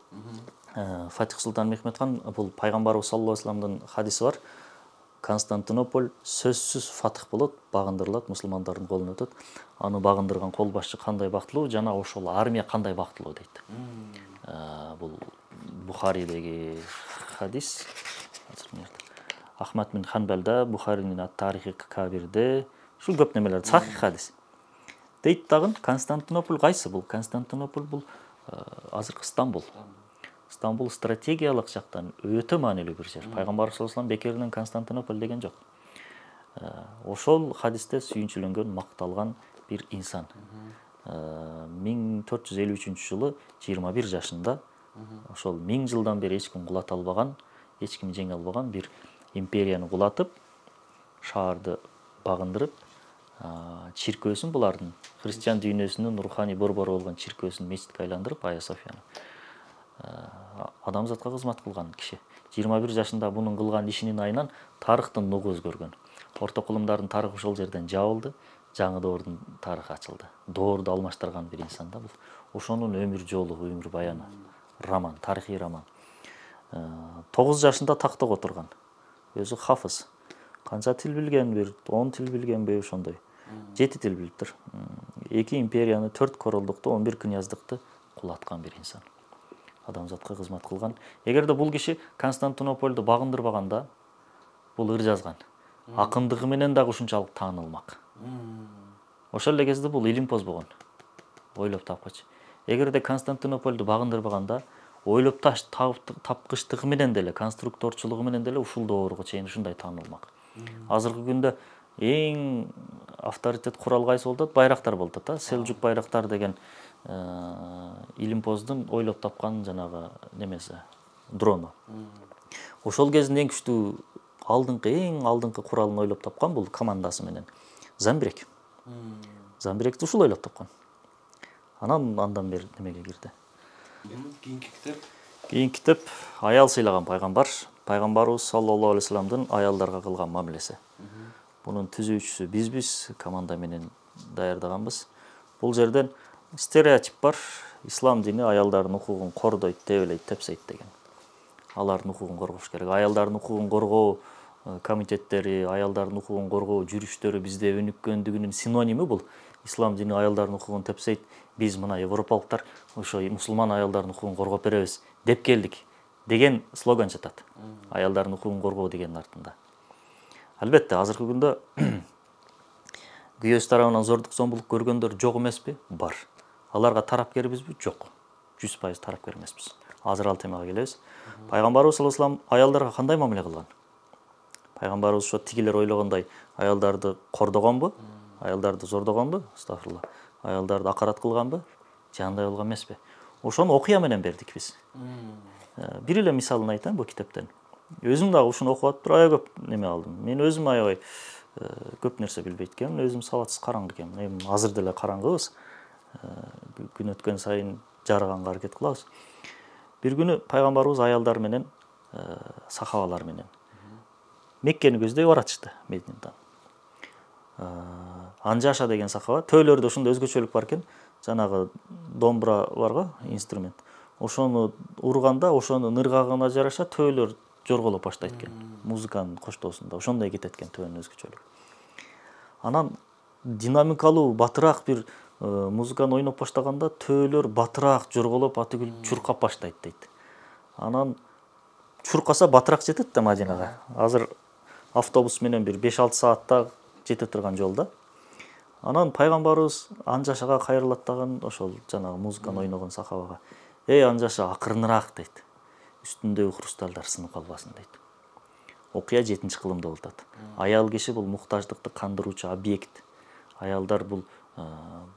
Фатих Султан Мехметхан бул пайгамбарыбыз саллаллаху алейхи вассаламдын хадиси бар. Константинополь сөзсүз фатих болот, багындырылат, мусулмандардын колуна өтөт. Аны багындырган кол башчы кандай бактылуу жана ошол армия кандай бактылуу дейт. Бул Бухаридеги хадис. Ахмад бин Ханбалда, Бухаринин ат-Тарихи Кабирде, ушул көп немелер сахих хадис. Дейт дагы Константинополь кайсы бул? Константинополь бул азыркы Стамбул. Стамбул стратегиялык жактан өтө маанилүү бир жер. Пайгамбар саллаллаху алейхи вассалам бекеринен Константинополь деген жок. Ошол хадисте сүйүнчүлөнгөн, макталган бир инсан. 1453-жылы 21 жашында ошол 1000 жылдан бери эч ким кулата албаган, эч ким жеңе албаган бир империяны кулатып, шаарды багындырып, чиркөөсүн булардын христиан дүйнөсүнүн руханий борбору болгон чиркөөсүн мечитке айландырып, Айя Софияны адамзатка кызмат кылган киши. 21 жашында бунун кылган ишинин айынан тарыхтын нугу өзгөргөн. Орто кулумдардын тарыхы ошол жерден жабылды, жаңы доордун тарыхы ачылды. Доорду алмаштырган бир инсан да бул. Ошонун өмүр жолу, өмүр баяны, роман, тарыхый роман. 9 жашында тактага отурган. Өзү хафыз. Канча тил билген, бир 10 тил билгенби ошондой. 7 тил билиптир. 2 империяны, 4 королдукту, 11 князьдыкты кулаткан бир инсан. Адамзатка кызмат кылган. Эгерде бул киши Константинопольду багындырбаганда, бул ыр жазган. Акындыгы менен дагы ушунчалык таанылмак. Ошол эле кезде бул илимпоз болгон. Ойлоп тапкыч. Эгерде Константинопольду багындырбаганда, ойлоп тапкычтыгы менен деле, конструкторчулугу менен деле ушул доорго чейин ушундай таанылмак. Азыркы күндө эң авторитет курал кайсы болуп атат? Байрактар болуп атат. Селжук байрактар деген илимпоздун ойлоп тапкан жанагы немеси, дрону. Ошол кездин эң күчтүү эң алдыңкы куралын ойлоп тапкан бул командасы менен Замбирек. Замбиректи ушул ойлоп тапкан. Андан бери немеге кирди. Кийинки китеп аял сыйлаган пайгамбар. Пайгамбарыбыз саллаллаху алейхи вассаламдын аялдарга кылган мамилеси. Бунун түзүүчүсү бизбиз, команда менен даярдаганбыз. Бул жерден стереотип бар. Ислам дини аялдардын укугун кордойт, тебелейт, тепсейт деген. Алардын укугун коргош керек. Аялдардын укугун коргоо комитеттери, аялдардын укугун коргоо жүрүштөрү бизде өнүккөндүгүнүн синоними бул. Ислам дини аялдардын укугун тепсейт. Биз мына европалыктар ошо мусулман аялдардын укугун коргоп беребиз деп келдик деген слоган жатат. Аялдардын укугун коргоо дегенин артында. Албетте, азыркы күндө күйөөсү тарабынан зордук зомбулук көргөндөр жок эмеспи? Бар. Аларга тарапкербизби? Жок. 100% тарапкер эмеспиз. азыр ал темага келебиз. Пайгамбарыбыз саллаллаху алейхи вассалам аялдарга кандай мамиле кылган? Пайгамбарыбыз ошо тигилер ойлогондой аялдарды кордогонбу? Аялдарды зордогонбу? Астагфирулла. Аялдарды акарат кылганбы? Же андай болгон эмеспи? Ошону окуя менен бердик биз. Бир эле мисалын айтайын бул китептен. Өзүм дагы ушуну окуп атып аябай көп неме алдым. Мен өзүм аябай көп нерсе билбейт экенмин, өзүм сабатсыз караңгы экенмин. Эми азыр деле караңгыбыз. Күн өткөн сайын жарыганга аракет кылабыз. Бир күнү пайгамбарыбыз аялдар менен, сахабалар менен Меккени көздөй баратышты, Мединадан. Анжаша деген сахаба, төөлөрдө ушундай өзгөчөлүк бар экен. Жанагы домбура бар го, инструмент. Ошону урганда, ошону ныргагына жараша төөлөр жорголоп баштайт экен. Музыканын коштоосунда ошондой кетет экен төөнүн өзгөчөлүгү. Анан динамикалуу, батыраак бир музыканы ойноп баштаганда төөлөр батыраак жорголоп, атыгүл чуркап баштайт дейт. Анан чуркаса батыраак жетет да Мадинага. Азыр автобус менен бир 5-6 саатта жете турган жолда. Анан пайгамбарыбыз Анжашага кайрылат дагы ошол жанагы музыканы ойногон сахабага: "Эй Анжаша, акырыныраак" дейт. "Үстүндөгү хрусталдар сынып калбасын" дейт. Окуя 7-чи кылымда болуп атат. Аял киши бул муктаждыкты кандыруучу объект. Аялдар бул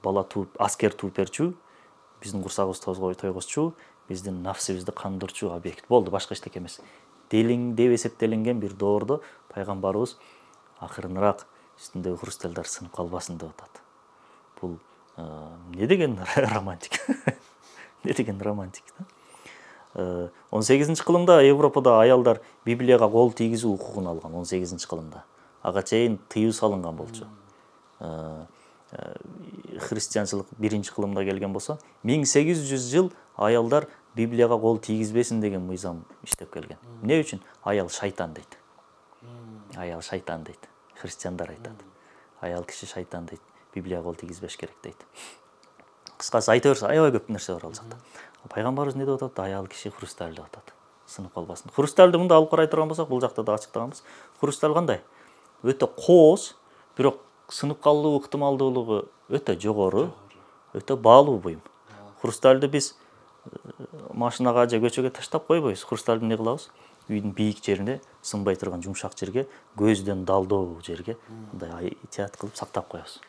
бала тууп, аскер тууп берчү, биздин курсагыбызды тойгозчу, биздин нафсибизди кандырчу объект. Болду, башка эчтеке эмес. Деп эсептелинген бир доордо пайгамбарыбыз акырыныраак үстүндөгү хрусталдар сынып калбасын деп атат. Бул не деген романтик. Не деген романтик да. 18-чи кылымда Европада аялдар Библияга кол тийгизүү укугун алган 18-чи кылымда. Ага чейин тыюу салынган болчу. Христианчылык 1-чи кылымда келген болсо, 1800 жыл аялдар Библияга кол тийгизбесин деген мыйзам иштеп келген. Эмне үчүн? Аял шайтан дейт. Аял шайтан дейт. Христиандар айтат. Аял киши шайтан дейт. Библияга кол тийгизбеш керек дейт. Кыскасы айта берсе аябай көп нерсе бар ал жакта. Пайгамбарыбыз не деп атат? Аял киши хрусталь деп атат. Сынып калбасын. Хрустальды мында алып карай турган болсок, бул жакта да ачыктаганбыз. Хрусталь кандай? Өтө кооз, бирок сынып калуу ыктымалдуулугу өтө жогору, өтө баалуу буюм. Хрустальды биз машинага же көчөгө таштап койбойбуз. Хрустальды эмне кылабыз? Үйдүн бийик жерине, сынбай турган жумшак жерге, көздөн далдоо жерге мындай этият кылып сактап коебуз.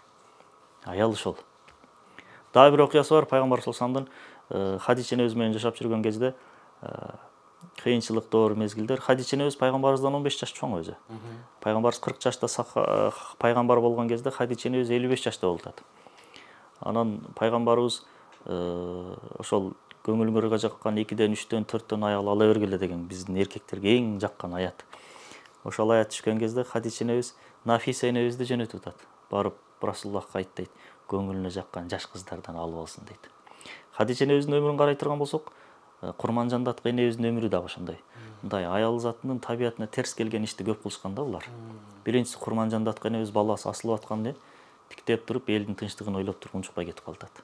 Аял ошол. Дагы бир окуясы бар. Пайгамбар саллаллаху алейхи вассалам Хадича энебиз менен жашап жүргөн кезде кыйынчылык мезгилдер. Хадича энебиз пайгамбарыбыздан 15 жаш чоң өзү. Пайгамбарыбыз 40 жашта пайгамбар болгон кезде Хадича энебиз 55 жашта болуп атат. Анан пайгамбарыбыз ошол көңүлүңөргө жаккан 2-ден 3-төн 4-төн аял ала бергиле деген биздин эркектерге эң жаккан аят. Ошол аят түшкөн кезде Хадича энебиз Нафиса энебизди жөнөтүп атат. Барып Расулуллахка айт дейт. Көңүлүнө жаккан жаш кыздардан алып алсын дейт. Хадича энебиздин өмүрүн карай турган болсок, Курманжандатка энебиздин өмүрү дагы ошондой. Мындай аял затынын табиятына терс келген ишти көп кылышкан да булар. Биринчиси Курманжандатка энебиз баласы асылып атканды тиктеп туруп, элдин тынчтыгын ойлоп туруп унчукпай кетип калат.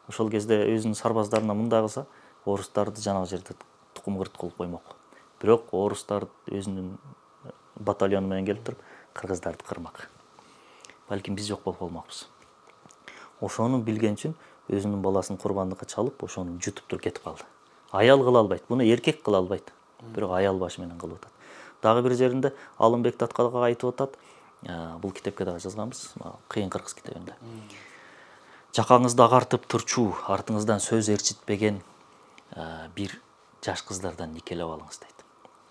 Ошол кезде өзүнүн сарбаздарына мындай кылса, орустарды жанагы жерде тукум кырт кылып коймок. Бирок орустар өзүнүн батальону менен келип туруп, кыргыздарды кырмак. Балким биз жок болуп калмакпыз. Ошону билген үчүн өзүнүн баласын курбандыкка чалып, ошону жутуп туруп кетип калды. Аял кыла албайт, буну эркек кыла албайт. Бирок аял башы менен кылып атат. Дагы бир жеринде Алымбек Таткалга айтып атат. Бул китепке дагы жазганбыз, Кыйын кыргыз китебинде. Жакаңызды агартып турчу, артыңыздан сөз ээрчитпеген бир жаш кыздардан никелеп алыңыз дейт.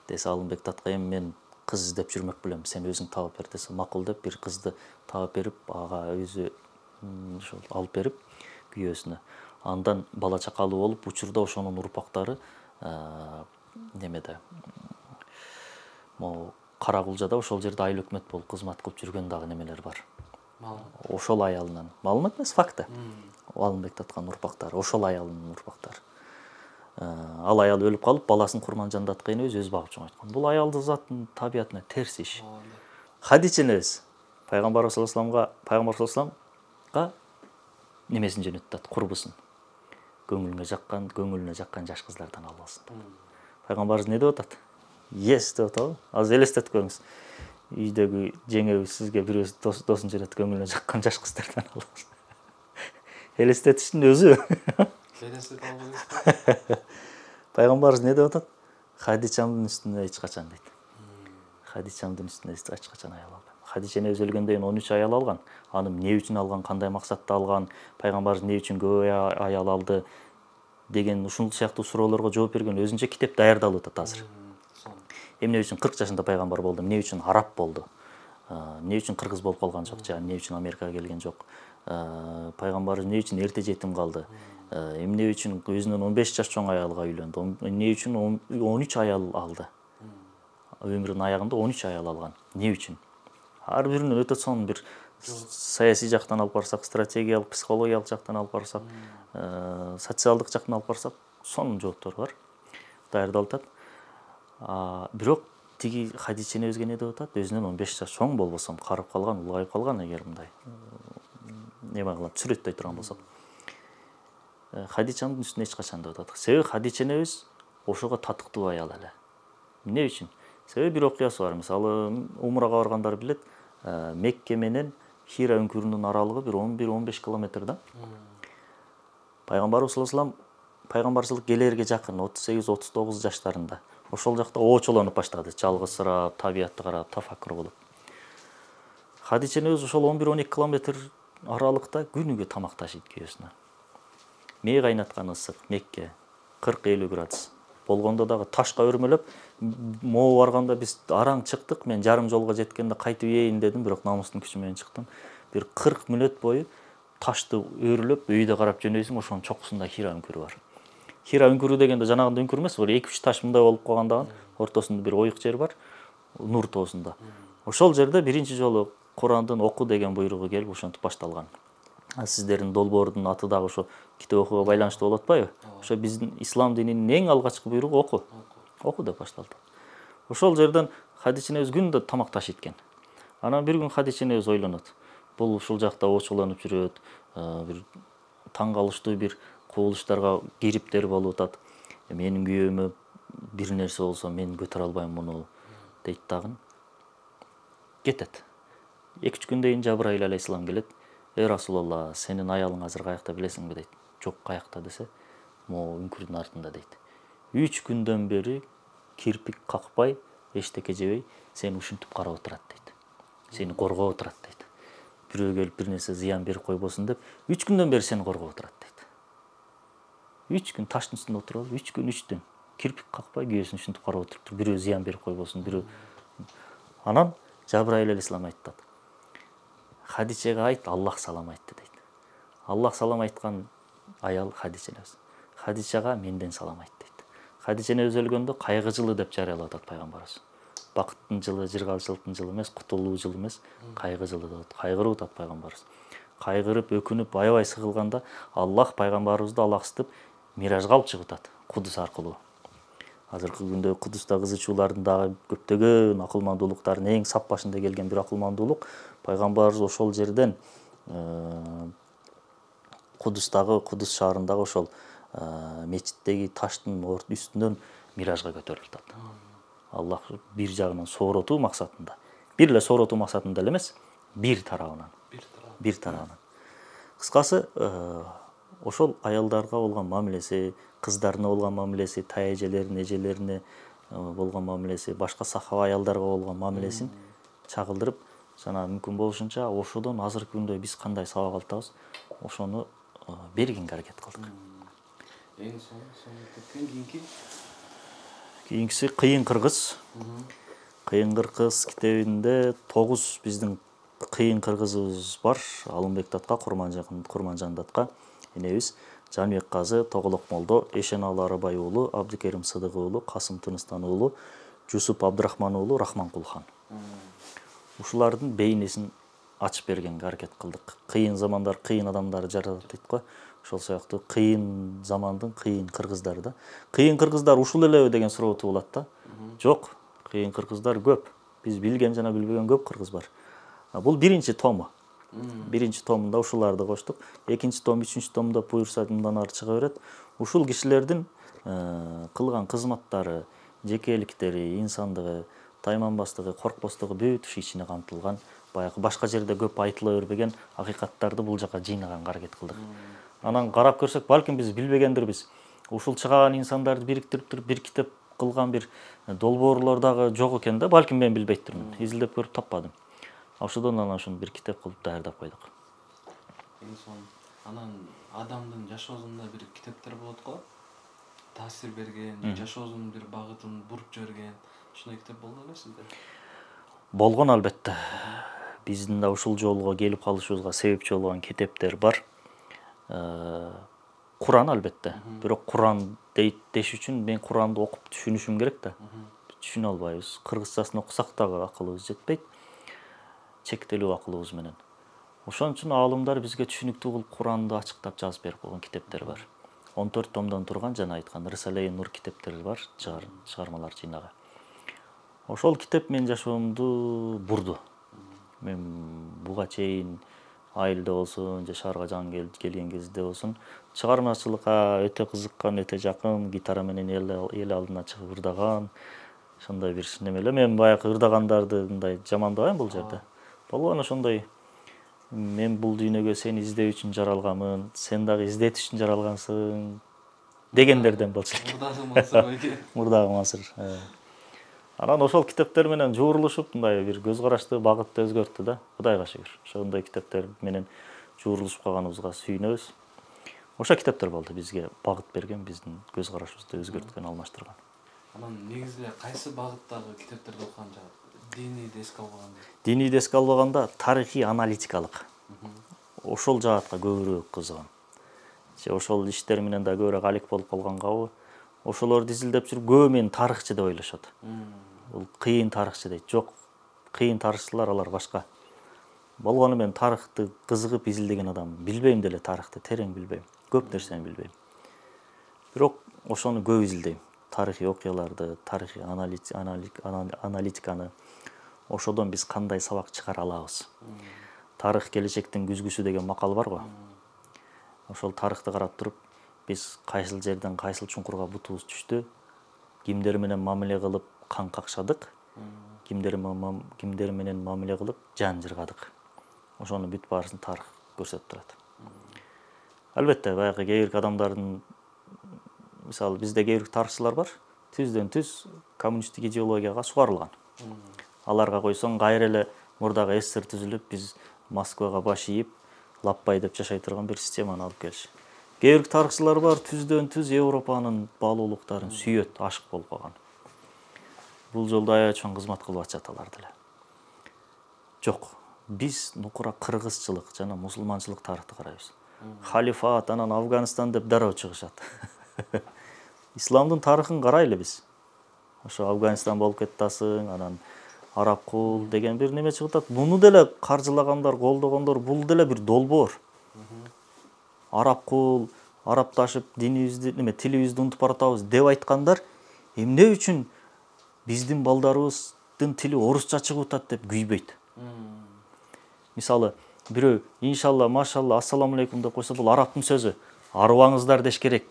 Десе Алымбек Татка: "Эми мен кыз издеп жүрмөк белем, сен өзүң таап бер" десе, макул деп бир кызды таап берип, ага өзү ошол алып берип күйөөсүнө. Андан бала чакалуу болуп, учурда ошонун урпактары немеде могу Каракулжада ошол жерде айыл өкмөт болуп кызмат кылып жүргөн дагы немелер бар. Ошол аялынан. Маалымат эмес, факты. Алымбек Татканын урпактары, ошол аялынын урпактары. Ал аял өлүп калып, баласын Курманжандатка энебиз өз багып чоңойткон. Бул аялдын заттын табиятына терс иш. Хадича энебиз пайгамбар саллаллаху алейхи вассаламга немесин жөнөтүп атат, курбусын. Көңүлүнө жаккан жаш кыздардан алып алсын. Пайгамбарыбыз не деп атат? Ес деп атабы? Азыр элестетип көрүңүз. Үйдөгү жеңебиз сизге бирөөсү досун жөнөтүп, көңүлүнө жаккан жаш кыздардан алып алсын. Элестетиштин өзү. Пайгамбарыбыз не деп атат? Хадичамдын үстүнө эч качан дейт. Хадичамдын үстүнө эч качан аял албайм. Хадича эне өлгөндөн кийин 13 аял алган. Аны эмне үчүн алган, кандай максатта алган, пайгамбарыбыз эмне үчүн көп аял алды деген ушул сыяктуу суроолорго жооп берген өзүнчө китеп даярдалып атат азыр. Эмне үчүн 40 жашында пайгамбар болду, эмне үчүн араб болду, эмне үчүн кыргыз болуп калган жок, же эмне үчүн Америкага келген жок, пайгамбарыбыз эмне үчүн эрте жетим калды, эмне үчүн өзүнөн 15 жаш чоң аялга үйлөндү, эмне үчүн 13 аял алды. Өмүрүнүн аягында 13 аял алган. Эмне үчүн? Ар биринин өтө сонун бир саясий жактан алып барсак, стратегиялык, психологиялык жактан алып барсак, социалдык жактан алып барсак, сонун жооптору бар. Даярдалып атат. Бирок тиги Хадича энебизге не деп атат? Өзүнөн 15 жаш чоң болбосом, карып калган, улгайып калган, эгер мындай неме кылат, сүрөттөй турган болсок. Хадичамдын үстүнө эч качан деп атат. Себеби Хадича энебиз ошого татыктуу аял эле. Эмне үчүн? Себеби бир окуясы бар. Мисалы, умрага баргандар билет, Мекке менен Хира үңкүрүнүн аралыгы бир 11-15 километр да. Пайгамбарыбыз саллаллаху алейхи вассалам пайгамбарчылык келерге жакын 38-39 жаштарында. Ошол жакта оочолонуп баштады, жалгызсырап, табиятты карап, тафаккур кылып. Хадича энебиз ошол 11-12 километр аралыкта күнүгө тамак ташыйт күйөөсүнө. Мээ кайнаткан ысык, Мекке 40-50 градус. Болгондо дагы ташка өрмөлөп, могу барганда биз араң чыктык, мен жарым жолго жеткенде кайтып ийейин дедим, бирок намустун күчү менен чыктым. Бир 40 мүнөт бою ташты өрүлөп, өйдө карап жөнөйсүң, ошонун чокусунда Хира үңкүрү бар. Хира үңкүрү дегенде жанагындай үңкүр эмес, бир 2-3 таш мындай болуп калгандагы, ортосунда бир оюк жер бар, Нур тоосунда. Ошол жерде биринчи жолу Курандын оку деген буйругу келип ошентип башталган. Сиздердин долбоордун аты дагы ошо китеп окууга байланыштуу болуп атпайбы? Ошо биздин ислам дининин эң алгачкы буйругу оку. Оку деп башталды. Ошол жерден Хадича энебиз күндө тамак ташыйт экен. Анан бир күн Хадича энебиз ойлонот. Бул ушул жакта оочолонуп жүрөт, бир таң калыштуу бир кубулуштарга кириптер болуп атат. Менин күйөөмө бир нерсе болсо мен көтөрө албайм муну дейт дагы. Кетет. 2-3 күндөн кийин Жабраил алейхиссалам келет. Расулалла, сенин аялың азыр каякта билесиңби дейт. Жок, каякта десе, могу үңкүрдүн артында дейт. 3 күндөн бери кирпик какпай, эчтеке жебей, сени ушинтип карап отурат дейт. Сени коргоп отурат дейт. Бирөө келип бир нерсе зыян берип койбосун деп, 3 күндөн бери сени коргоп отурат дейт. 3 күн таштын үстүндө отуруп алып, 3 күн 3 түн кирпик какпай күйөөсүн ушинтип карап отуруптур. Бирөө зыян берип койбосун, бирөө. Анан Жабраил алейхиссалам айтат. Хадичеге айт, Аллах салам айтты дейт. Аллах салам айткан аял Хадича энебиз. Хадичага менден салам айт дейт. Хадича энебиз өлгөндө кайгы жылы деп жарыялап атат пайгамбарыбыз. Бакыттын жылы, жыргалчылыктын жылы эмес, кутулуу жылы эмес, кайгы жылы деп атат. Кайгырып атат пайгамбарыбыз. Кайгырып, өкүнүп, аябай сыгылганда Аллах пайгамбарыбызды алаксытып миражга алып чыгып атат, Кудус аркылуу. Азыркы күндө Кудуста кызычуулардын дагы көптөгөн акылмандуулуктардын эң сап башында келген бир акылмандуулук пайгамбарыбыз ошол жерден Кудустагы, Кудус шаарындагы ошол мечиттеги таштын үстүнөн миражга көтөрүлүп атат. Аллах бир жагынан сооротуу максатында. Бир эле сооротуу максатында эле эмес, бир тарабынан. Кыскасы, ошол аялдарга болгон мамилеси, кыздарына болгон мамилеси, тай эжелерине болгон мамилеси, башка сахаба аялдарга болгон мамилесин чагылдырып, жана мүмкүн болушунча ошодон азыркы күндө биз кандай сабак алып атабыз, ошону бергенге аракет кылдык. Эң соңку Кийинкиси Кыйын кыргыз. Кыйын кыргыз китебинде 9 биздин кыйын кыргызыбыз бар. Алымбек датка, Курманжан датка энебиз, Жаныбек казы, Тоголок молдо, Эшеналы Арабай уулу, Абдыкерим Сыдык уулу, Касым Тыныстан уулу, Жусуп Абдрахман уулу, Рахманкулхан. Ушулардын бейнесин ачып бергенге аракет кылдык. Кыйын замандар кыйын адамдарды жаратат дейт го. Ошол сыяктуу кыйын замандын кыйын кыргыздары да. Кыйын кыргыздар ушул элеби деген суроо туулат да. Жок, кыйын кыргыздар көп. Биз билген жана билбеген көп кыргыз бар. Бул биринчи тому. Биринчи томунда ушуларды коштук. Экинчи том, үчүнчү томдо буйрса мындан ары чыга берет. Ушул кишилердин кылган кызматтары, жекеликтери, инсандыгы, тайманбастыгы, коркпостугу бүт ушу ичине камтылган. Баягы башка жерде көп айтыла бербеген акыйкаттарды бул жака жыйнаганга аракет кылдык. Анан карап көрсөк, балким биз билбегендирбиз. ушул чыган инсандарды бириктирип туруп бир китеп кылган бир долбоорлор дагы жок экен да, балким мен билбейттирмин. Изилдеп көрүп таппадым. Ошодон анан ошону бир китеп кылып даярдап койдук. Эң сонун анан адамдын жашоосунда бир китептер болот го. Таасир берген, жашоосунун бир багытын буруп жиберген. Ушундай китеп болду беле сизде? Болгон албетте. Биздин да ушул жолго келип калышыбызга себепчи болгон китептер бар. Куран албетте. Бирок Куран деш үчүн мен Куранды окуп түшүнүшүм керек да. Түшүнө албайбыз. Кыргызчасын окусак дагы акылыбыз жетпейт. Чектелүү акылыбыз менен. Ошон үчүн аалымдар бизге түшүнүктүү кылып Куранды ачыктап жазып берип койгон китептер бар. 14 томдон турган жана айткан Рисале-и Нур китептери бар, чыгармалар жыйнагы. Ошол китеп мен жашоомду бурду. Мен буга чейин айылда болсун, же шаарга жаңы келген кезде болсун, чыгармачылыкка өтө кызыккан, өтө жакын, гитара менен эл алдына чыгып ырдаган, ошондой бир неме эле. Мен баягы ырдагандарды мындай жамандабайм бул жерде. Болгон ошондой мен бул дүйнөгө сени издөө үчүн жаралганмын, сен дагы издет үчүн жаралгансың дегендерден болчу. Мурдагы Мансыр байке. Мурдагы Мансыр. Анан ошол китептер менен жуурулушуп, мындай бир көз карашты, багытты өзгөрттү да. Кудайга шүгүр. Ошондой китептер менен жуурулушуп калганыбызга сүйүнөбүз. Ошол китептер болду бизге багыт берген, биздин көз карашыбызды өзгөрткөн, алмаштырган. Анан негизи кайсы багыттагы китептерди окуган жагат? Динийди эске албаганда. Динийди эске албаганда тарыхый аналитикалык. Ошол жаатка көбүрөөк кызыгам. Же ошол иштер менен да көбүрөөк алек болуп калгангабы? Ошолорду изилдеп жүрүп көбү мени тарыхчы деп ойлошот. Бул кыйын тарыхчы дейт. Жок, кыйын тарыхчылар алар башка. Болгону мен тарыхты кызыгып изилдеген адам. Билбейм деле тарыхты, терең билбейм. Көп нерсени билбейм. Бирок ошону көп изилдейм. Тарыхый окуяларды, тарыхый аналитиканы. Ошодон биз кандай сабак чыгара алабыз? Тарых келечектин күзгүсү деген макал бар го. Ошол тарыхты карап туруп, биз кайсыл жерден кайсыл чуңкурга бутубуз түштү, кимдер менен мамиле кылып кан какшадык, кимдер менен мамиле кылып жан жыргадык. Ошону бүт баарысын тарых көрсөтүп турат. Албетте, баягы кээ бир адамдардын, мисалы, бизде кээ бир тарыхчылар бар, түздөн түз коммунисттик идеологияга сугарылган. Аларга койсоң, кайра эле мурдагы СССР түзүлүп, биз Москвага баш ийип, лаппай деп жашай турган бир системаны алып келиш. Кээ бир тарыхчылар бар, түздөн түз Европанын баалуулуктарын сүйөт, ашык болуп калган. Бул жолдо аябай чоң кызмат кылып атышат алар деле. Жок, биз нукура кыргызчылык жана мусулманчылык тарыхты карайбыз. Халифат, анан Афганистан деп дароо чыгышат. Исламдын тарыхын карайлы биз. Ошо Афганистан болуп кетасың, анан араб кул деген бир неме чыгып атат. Буну деле каржылагандар, колдогондор, бул деле бир долбоор. Араб кул, арабташып динибизди, тилибизди унутуп баратабыз деп айткандар, эмне үчүн биздин балдарыбыздын тили орусча чыгып атат деп күйбөйт. Мисалы, бирөө иншалла, машалла, ассаламу алейкум деп койсо, бул арабтын сөзү. Арыбаңыздар деш керек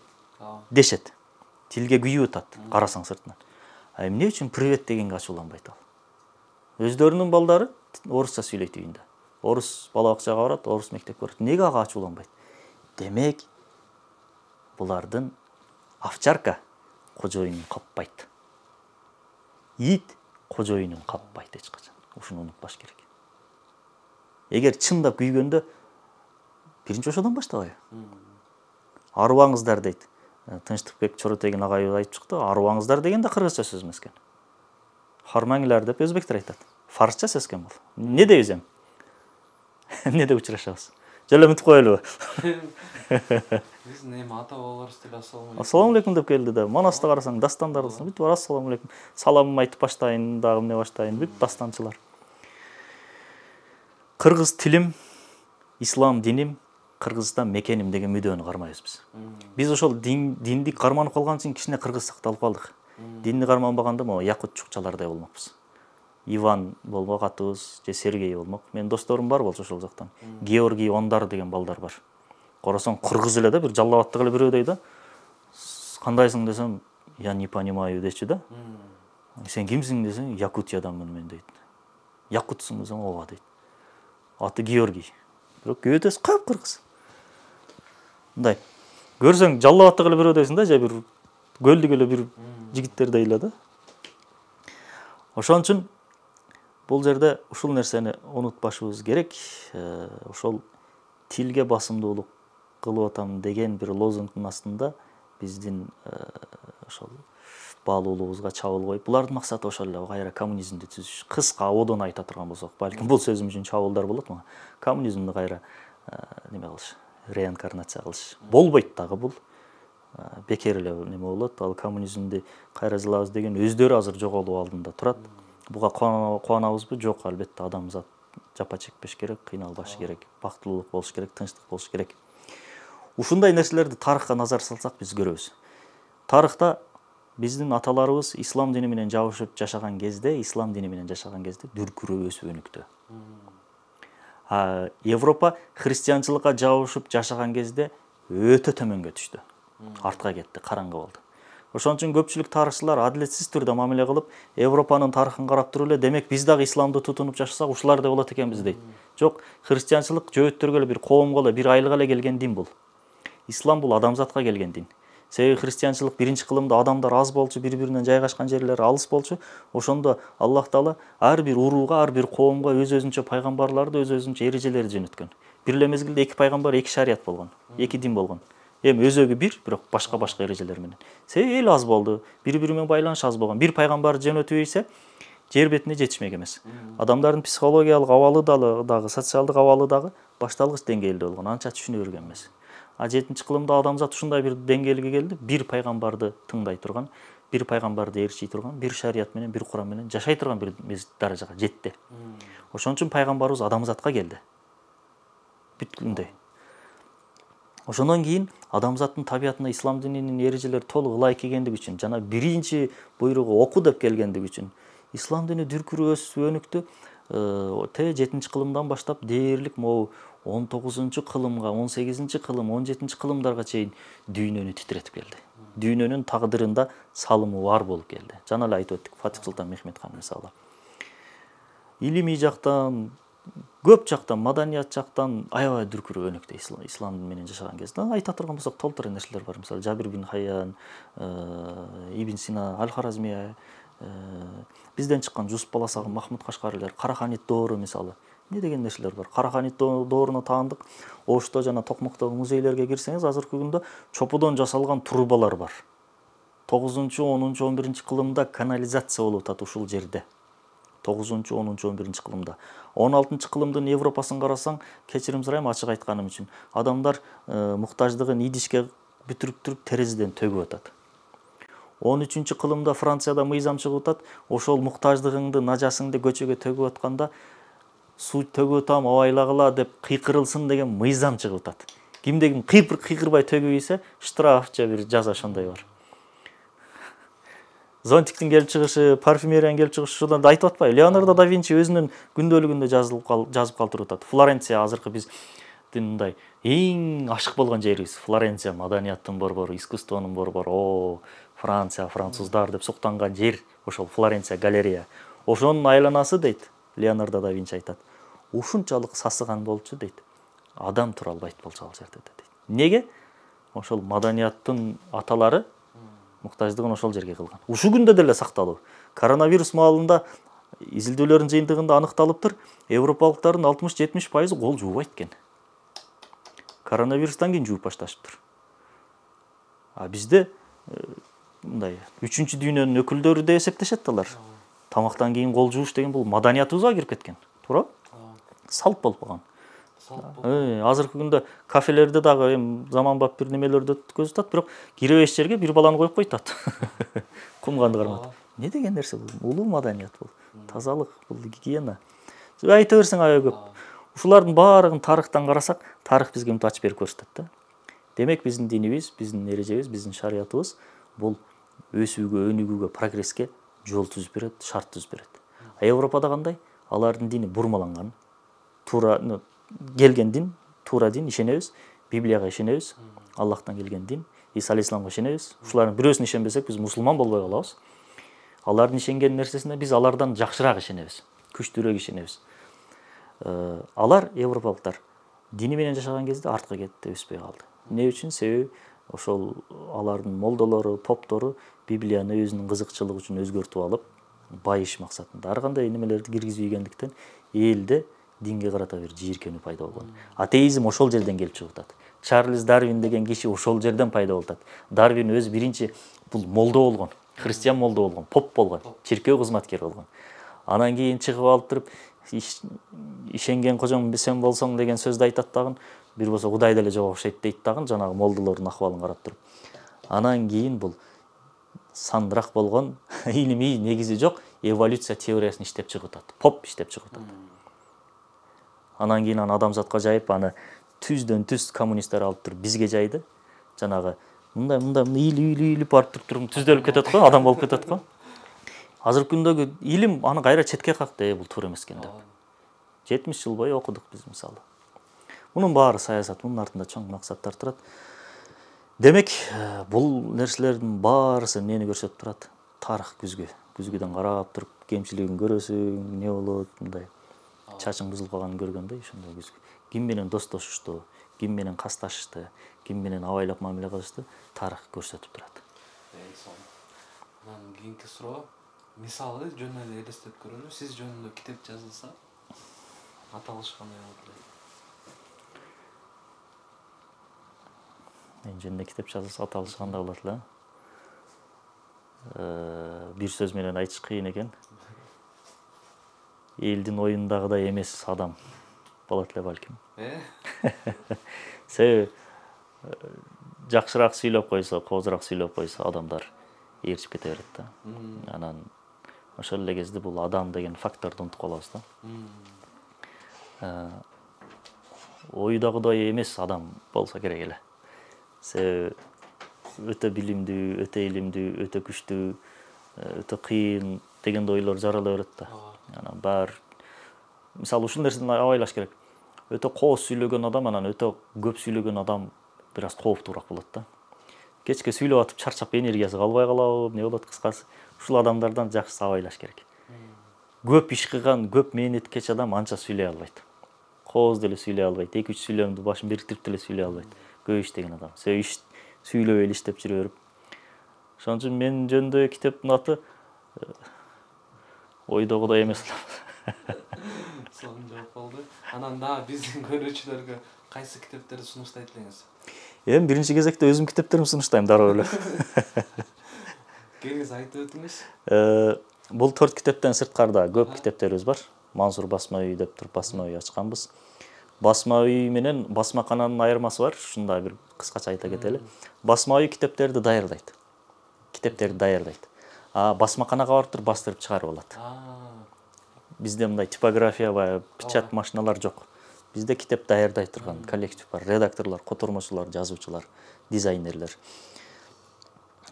дешет. Тилге күйүп атат, карасаң сыртынан. А эмне үчүн привет дегенге ачууланбайт ал? Өздөрүнүн балдары орусча сүйлөйт үйүндө. Орус бала бакчага барат, орус мектепке барат. Неге ага ачууланбайт? Демек, булардын овчарка кожоюнун каппайт. Ит кожоюнун каппайт эч качан. Ушуну унутпаш керек. Эгер чындап күйгөндө биринчи ошодон баштабайбы? Арыбаңыздар дейт. Тынчтыкбек Чоротегин агайыбыз айтып чыкты. Арыбаңыздар деген да кыргызча сөз эмес экен. Хармаңылар деп өзбектер айтат. Фарсча сөз экен бул. Не дейбиз эми? Эмнеде учурашабыз? Жоло унутуп коелубу? Биздин эми ата бабаларыбыз деле ассаламу алейкум деп келди да. Манаста карасаң дастандарды бүт бар ассаламу алейкум. Саламымды айтып баштайын, дагы эмне баштайын, бүт дастанчылар. Кыргыз тилим, ислам диним, Кыргызстан мекеним деген мүдөнү кармайбыз биз. Биз ошол динди карманып калган үчүн кичине кыргызчылыкты алып калдык. Динди карманбаганда могу якут чукчалардай болмокпуз. Иван болмок атыбыз, же Сергей болмок. Менин досторум бар болчу ошол жактан. Георгий Ондар деген балдар бар. Карасаң кыргыз эле да, бир жаллабаттык эле бирөөдөй да. Кандайсың десем, я не понимаю дечү да. Сен кимсиң десең, Якутияданмын мен дейт. Якутсуң десең, ооба дейт. Аты Георгий. Бирок өтөсү кып-кыргыз. Мындай. Көрсөң жаллап аттык эле бирөө дейсиң да, же бир көлдүк эле бир жигиттер дейли да. Ошон үчүн бул жерде ушул нерсени унутпашыбыз керек. Ошол тилге басымдуулук кылып атам деген бир лозунгдун астында биздин ошол баалуулугубузга чабылбай, булардын максаты ошол эле, кайра коммунизмди түзүш. Кыска одон айта турган болсок, балким бул сөзүм үчүн чабуулдар болот, мага коммунизмди кайра неме кылыш, реинкарнация кылыш. Болбойт дагы бул. Бекер эле неме болот. Ал коммунизмди кайра жылабыз деген өздөрү азыр жоголуу алдында турат. Буга кубанабызбы? Жок, албетте адамзат жапа чекпеш керек, кыйналбаш керек, бактылуулук болуш керек, тынчтык болуш керек. Ушундай нерселерди тарыхка назар салсак биз көрөбүз. Тарыхта биздин аталарыбыз ислам дини менен жабышып жашаган кезде, дүркүрөө өсүп өнүктү. Европа христианчылыкка жабышып жашаган кезде өтө төмөнгө түштү. Артка кетти, караңгы болду. Ошон үчүн көпчүлүк тарыхчылар адилетсиз түрдө мамиле кылып, Европанын тарыхын карап туруп эле, демек биз дагы исламды тутунуп жашасак, ушулардай болот экенбиз дейт. Жок, христианчылык жөөттөргө эле, бир коомго эле, бир айылга эле келген дин бул. Ислам бул адамзатка келген дин. Себеби христианчылык биринчи кылымда адамдар аз болчу, бири-биринен жайгашкан жерлери алыс болчу. Ошондо Аллах Таала ар бир урууга, ар бир коомго өз-өзүнчө пайгамбарларды, өз-өзүнчө эрежелерди жөнөткөн. Бир эле мезгилде эки пайгамбар, эки шарият болгон, эки дин болгон. Эми өзөгү бир, бирок башка эрежелер менен. Себеби эл аз болду, бири-бири менен байланыш аз болгон. Бир пайгамбарды жөнөтүп ийсе, жер бетине жетишмек эмес. Адамдардын психологиялык абалы дагы, социалдык абалы дагы башталгыч деңгээлде болгон. Анча түшүнө берген эмес. 7-чи кылымда адамзат ушундай бир деңгээлге келди, бир пайгамбарды тыңдай турган, бир пайгамбарды ээрчий турган, бир шарият менен, бир Куран менен жашай турган бир даражага жетти. Ошон үчүн пайгамбарыбыз адамзатка келди. Бүткүлдөй. Ошондон кийин адамзаттын табиятына ислам дининин эрежелери толук ылайык келгендиги үчүн, жана биринчи буйругу окуу деп келгендиги үчүн ислам дини дүркүрөө өсүп өнүктү. 7-чи кылымдан баштап дээрлик могу 19-чу кылымга, 18-чи кылым, 17-чи кылымдарга чейин дүйнөнү титиретип келди. Дүйнөнүн тагдырында салымы бар болуп келди. Жана эле айтып өттүк, Фатих Султан Мехмед хан мисалы. Илимий жактан, көп жактан, маданият жактан аябай дүркүрөө өнүктү ислам менен жашаган кезде. Айта турган болсок толтура нерселер бар. Мисалы Жабир бин Хайян, Ибн Сина, Аль-Харазми, бизден чыккан Жусуп Баласагы, Махмуд Кашкарилер, Караханит доору мисалы. Не деген нерселер бар. Караханит дооруна таандык Ошто жана Токмоктогу музейлерге кирсеңиз, азыркы күндө чопудон жасалган турбалар бар. 9-чу, 10-чу, 11-чи кылымда канализация болуп атат ушул жерде. 9-чу, 10-чу, 11-чи кылымда. 16-чы кылымдын Европасын карасаң, кечирим сурайм ачык айтканым үчүн, адамдар муктаждыгын идишке бүтүрүп терезеден төгүп атат. 13-чү кылымда Францияда мыйзам чыгып атат, ошол муктаждыгыңды, нажасыңды көчөгө төгүп атканда суу төгүп атам, абайлагыла деп кыйкырылсын деген мыйзам чыгып атат. Кимде ким кыйкырбай төгүп ийсе, штраф же бир жаза ошондой бар. Зонтиктин келип чыгышы, парфюмерияның келип чыгышы ушунда айтып атпайбы? Леонардо да Винчи өзүнүн күндөлүгүндө жазып калтырып атат. Флоренция азыркы биздин мындай эң ашык болгон жерибиз. Флоренция маданияттын борбору, искусствонун борбору. Франция, француздар деп суктанган жер, ошол Флоренция галерея. Ошонун айланасы дейт, Леонардо да Винчи айтат. Ушунчалык сасыган болчу дейт. Адам тура албайт болчу ал жерде дейт. Неге? Ошол маданияттын аталары муктаждыгын ошол жерге кылган. Ушул күндө деле сакталуу. Коронавирус маалында изилдөөлөрдүн жыйынтыгында аныкталыптыр, европалыктардын 60-70% кол жуубайт экен. Коронавирустан кийин жууп башташыптыр. Бизде мындай 3-чү дүйнөнүн өкүлдөрү деп эсептешет алар. Тамактан кийин кол жууш деген бул маданиятыбызга кирип кеткен. Туура? Салт болуп калган. Азыркы күндө кафелерде дагы заманбап бир немелерди өткөзүп атат, бирок киребеш жерге бир баланы коюп койтат. Кумганды карматып. Не деген нерсе бул? Улуу маданият бул. Тазалык, бул гигиена. Айта берсең аябай көп. Ушулардын баарыгын тарыхтан карасак, тарых бизге мынтип ачып берип көрсөтөт да. Демек биздин динибиз, биздин эрежебиз, биздин шариятыбыз бул өсүүгө, өнүгүүгө, прогресске жол түзүп берет, шарт түзүп берет. Европада кандай? Алардын дини бурмаланган. Туура келген дин, туура дин, ишенебиз, Библияга ишенебиз, Аллахтан келген дин, Иса алейхисаламга ишенебиз. Ушулардын бирөөсүнө ишенбесек, биз мусулман болбой калабыз. Алардын ишенген нерсесине биз алардан жакшыраак ишенебиз, күчтүүрөөк ишенебиз. Алар европалыктар дини менен жашаган кезде артка кетти, өспөй калды. Эмне үчүн? Себеби ошол алардын молдолору, поптору Библияны өзүнүн кызыкчылыгы үчүн өзгөртүп алып, байыш максатында ар кандай немелерди киргизип ийгендиктен элде динге карата бир жийиркенүү пайда болгон. Атеизм ошол жерден келип чыгып атат. Чарльз Дарвин деген киши ошол жерден пайда болуп атат. Дарвин өзү биринчи бул молдо болгон, христиан молдо болгон, поп болгон, чиркөө кызматкери болгон. Анан кийин чыгып алып туруп ишенген кожоң сен болсоң деген сөздү айтат дагы, бир болсо Кудай деле жок окшойт дейт дагы, жанагы молдолордун акыбалын карап туруп. Анан кийин бул сандыраак болгон илимий негизи жок эволюция теориясын иштеп чыгып атат. Поп иштеп чыгып атат. Анан кийин аны адамзатка жайып, аны түздөн түз коммунисттер алып туруп бизге жайды. Жанагы мындай ийилип барып туруп түздөлүп кетет го, адам болуп кетет го. Азыркы күндөгү илим аны кайра четке какты, бул туура эмес экен деп. 70 жыл бою окудук биз мисалы. Мунун баары саясат, мунун артында чоң максаттар турат. Демек, бул нерселердин баарысы эмнени көрсөтүп турат? Тарых күзгүдөн карап туруп, кемчилигин көрөсүң, эмне болот, мындай чачың бузулуп калганын көргөндөй, ошондой күзгү. Ким менен достошушту, ким менен касташышты, ким менен абайлап мамиле кылышты, тарых көрсөтүп турат. Анан кийинки суроо, мисалы жөн эле элестетип көрөлү, сиз жөнүндө китеп жазылса, аталыш кандай болот? Мен жөнүндө китеп жазылса, аталыш кандай болот эле? Бир сөз менен айтыш кыйын экен. Элдин оюндагыдай эмес адам болот эле балким. Себеби жакшыраак сүйлөп койсо, коозураак сүйлөп койсо адамдар ээрчип кете берет да. Анан ошол эле кезде бул адам деген факторду унутуп калабыз да. Оюдагыдай эмес адам болсо керек эле. Себеби өтө билимдүү, өтө илимдүү, өтө күчтүү, өтө кыйын деген ойлор жарала берет да. Анан баары мисалы ушул нерсени абайлаш керек. Өтө кооз сүйлөгөн адам анан өтө көп сүйлөгөн адам бир аз кооптуураак болот да. Кечке сүйлөп атып чарчап энергиясы калбай калабы, эмне болот кыскасы. Ушул адамдардан жакшысы абайлаш керек. Көп иш кылган, көп мээнеткеч адам анча сүйлөй албайт. Кооз деле сүйлөй албайт. 2-3 сүйлөмдү башын бириктирип деле сүйлөй албайт. Көп иштеген адам. Себеби сүйлөп эле иштеп жүрө берип. Ошон үчүн мен жөнүндө китептин аты ойдогудай эмес. Сонун жооп болду. Анан да биздин көрүүчүлөргө кайсы китептерди сунуштайт элеңиз? Эми биринчи кезекте өзүм китептеримди сунуштайм дароо эле. Кеңиз айтып өтүңүз. Бул 4 китептен сырткарда көп китептерибиз бар. Мансур басма үй деп туруп басма үй ачканбыз. Басма үй менен басмакананын айырмасы бар. Ушунда бир кыскача айта кетели. Басма үй китептерди даярдайт. Басмаканага барып туруп бастырып чыгарып алат. Бизде мындай типография баягы печать машиналар жок. Бизде китеп даярдай турган коллектив бар. Редакторлор, котормочулар, жазуучулар, дизайнерлер.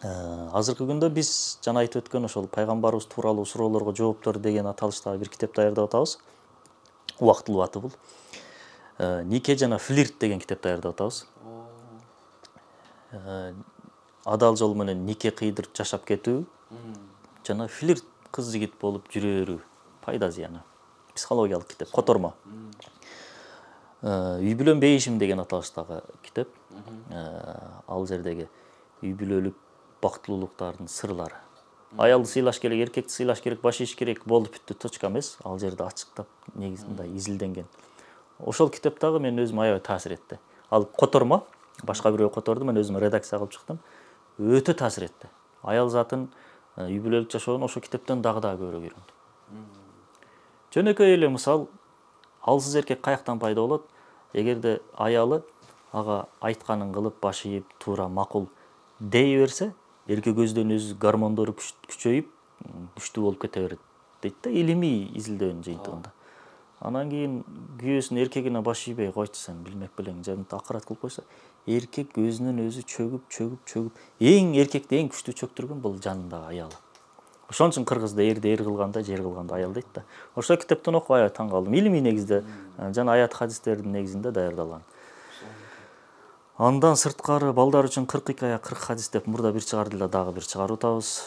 Азыркы күндө биз жана айтып өткөн ошол пайгамбарыбыз тууралуу суроолорго жооптор деген аталыштагы бир китеп даярдап атабыз. Убактылуу аты бул. Нике жана флирт деген китеп даярдап атабыз. Адал жол менен нике кыйдырып жашап кетүү жана флирт кыз жигит болуп жүрө берүү. Пайда зыяны. Психологиялык китеп, котормо. Үй бүлө бейишим деген аталыштагы китеп. Ал жердеги үй бүлөлүк бактылуулуктардын сырлары. Аялды сыйлаш керек, эркекти сыйлаш керек, баш ийиш керек, болду бүттү, точка эмес. Ал жерде ачыктап, негизинде изилденген. Ошол китеп дагы мен өзүм аябай таасир этти. Ал котормо, башка бирөө которду, мен өзүм редакция кылып чыктым. Өтө таасир этти. Аял затын үй бүлөлүк жашоодон ошол китептен дагы көбүрөөк үйрөндүм. Жөнөкөй эле мисал, алсыз эркек каяктан пайда болот? Эгерде аялы ага айтканын кылып, баш ийип, туура, макул дей берсе, эркек өзүдөн өзү гормондору күчөйүп, күчтүү болуп кете берет дейт да, илимий изилдөөнүн жыйынтыгында. Анан кийин күйөөсүн эркегине баш ийбей койчу сен билмек белең жамт акырат кылып койсо, эркек өзүнөн өзү чөгүп, эң эркекти эң күчтүү чөктүргөн бул жанындагы аялы. Ошон үчүн кыргызда эрди эр кылганда, жер кылганда аял дейт да. Ошол китептен окуп аябай таң калдым. Илимий негизде жана аят хадистердин негизинде даярдалган. Андан сырткары балдар үчүн 40 хикая, 40 хадис деп мурда бир чыгарды эле, дагы бир чыгарып атабыз.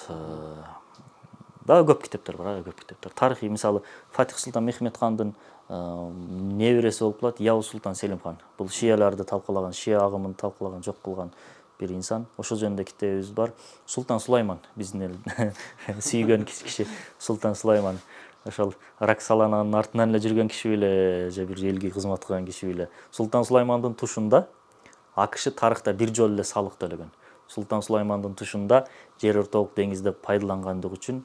Дагы көп китептер бар, көп китептер. Тарыхый мисалы Фатих Султан Мехмед хандын небереси болуп калат, Явыз Султан Селим хан. Бул шияларды талкалаган, шия агымын талкалаган, жок кылган бир инсан. Ошол жөнүндө китебибиз бар. Султан Сулайман биздин эл сүйгөн киши Султан Сулайман. Ошол Роксолананын артынан эле жүргөн киши беле, же бир элге кызмат кылган киши беле. Султан Сулаймандын тушунда АКШ тарыхта бир жолу эле салык төлөгөн. Султан Сулаймандын тушунда жер ортолук деңизде пайдалангандыгы үчүн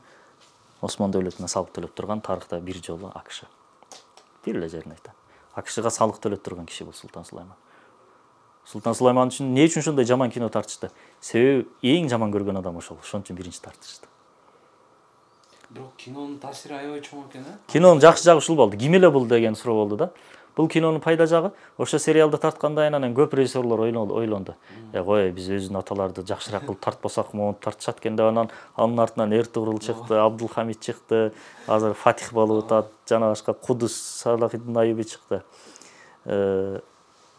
Осман дөөлөтүнө салык төлөп турган тарыхта бир жолу АКШ. Бир эле жерин айтам. АКШга салык төлөп турган киши бул Султан Сулайман. Султан Сулайман үчүн эмне үчүн ошондой жаман кино тартышты? Себеби эң жаман көргөн адам ошол. Ошон үчүн биринчи тартышты. Бирок кинонун таасири аябай чоң экен, э? Кинонун жакшы жагы ушул болду. Ким эле бул деген суроо болду да. Бул кинонун пайда жагы ошо сериалды тарткандан анан көп режиссерлор ойлонду. Кой, биз өзүнүн аталарды жакшыраак кылып тартпасак монтип тартышат экен деп анан анын Эртугрул чыкты, Абдулхамид чыкты, азыр Фатих болуп атат, жана башка Кудус Салахиддин Айыби чыкты.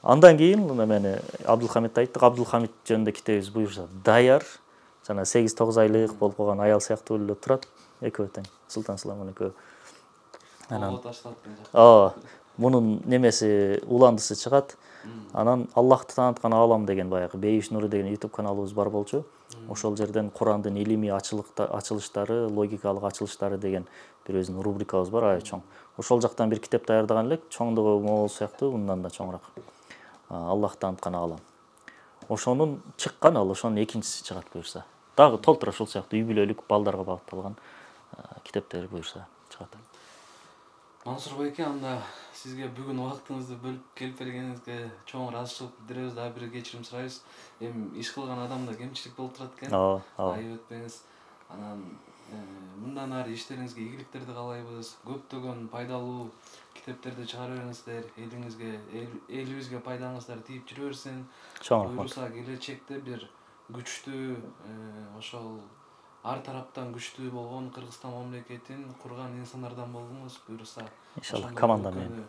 Андан кийин мени Абдулхамидди айттык. Абдулхамид жөнүндө китебибиз буюрса даяр. Жана 8-9 айлык болуп калган аял сыяктуу эле турат. Экөө тең. Султан Сулайман экөө. Анан ташталат. Мунун немеси уландысы чыгат. Анан Аллахты тааныткан алам деген баягы Бейиш Нуру деген YouTube каналыбыз бар болчу. Ошол жерден Курандын илимий ачылыштары, логикалык ачылыштары деген бир өзүнүн рубрикабыз бар, аябай чоң. Ошол жактан бир китеп даярдаган элек, чоңдугу могул сыяктуу, мындан да чоңураак. Аллахты тааныткан алам. Ошонун чыккан ал, ошонун экинчиси чыгат буюрса. Дагы толтура ушул сыяктуу үй бүлөлүк балдарга багытталган китептер буюрса чыгат. Мансур байке, анда сизге бүгүн убактыңызды бөлүп келип бергениңизге чоң ыраазычылык билдиребиз, дагы бир кечирим сурайбыз. Эми иш кылган адамда кемчилик болуп турат экен. Айып өтпөңүз. Анан мындан ары иштериңизге ийгиликтерди каалайбыз. Көптөгөн пайдалуу китептерди чыгара бериңиздер, элибизге пайдаңыздар тийип жүрө берсин. Чоң рахмат. Буюрса келечекте бир күчтүү, ошол ар тараптан күчтүү болгон Кыргызстан мамлекетин курган инсандардан болуңуз. Буюрса иншалла команда менен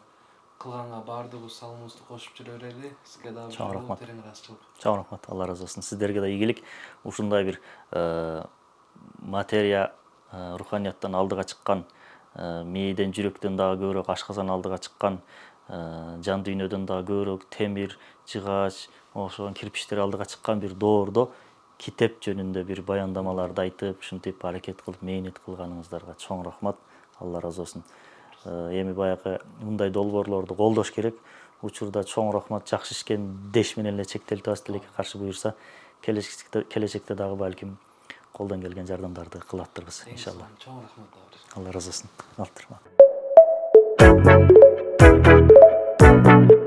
кылганга баардыгыбыз салымыбызды кошуп жүрө берели. Сизге дагы чоң рахмат. терең ыраазычылык. Чоң рахмат. Алла разы болсун. Сиздерге да ийгилик. Ушундай бир материя, руханияттан алдыга чыккан, мээден, жүрөктөн дагы көбүрөөк ашказан алдыга чыккан, жан дүйнөдөн дагы көбүрөөк темир, жыгач, ошол кирпичтер алдыга чыккан бир доордо китеп жөнүндө бир баяндамаларды айтып, ушинтип аракет кылып, мээнет кылганыңыздарга чоң рахмат. Алла разы болсун. Эми баягы мындай долбоорлорду колдош керек. Учурда чоң рахмат, жакшы ишкен деш менен эле чектелип атабыз, тилекке каршы буюрса, келечекте дагы балким колдон келген жардамдарды кылаттырбыз, иншалла. Чоң рахмат. Алла разы болсун. Алып тур.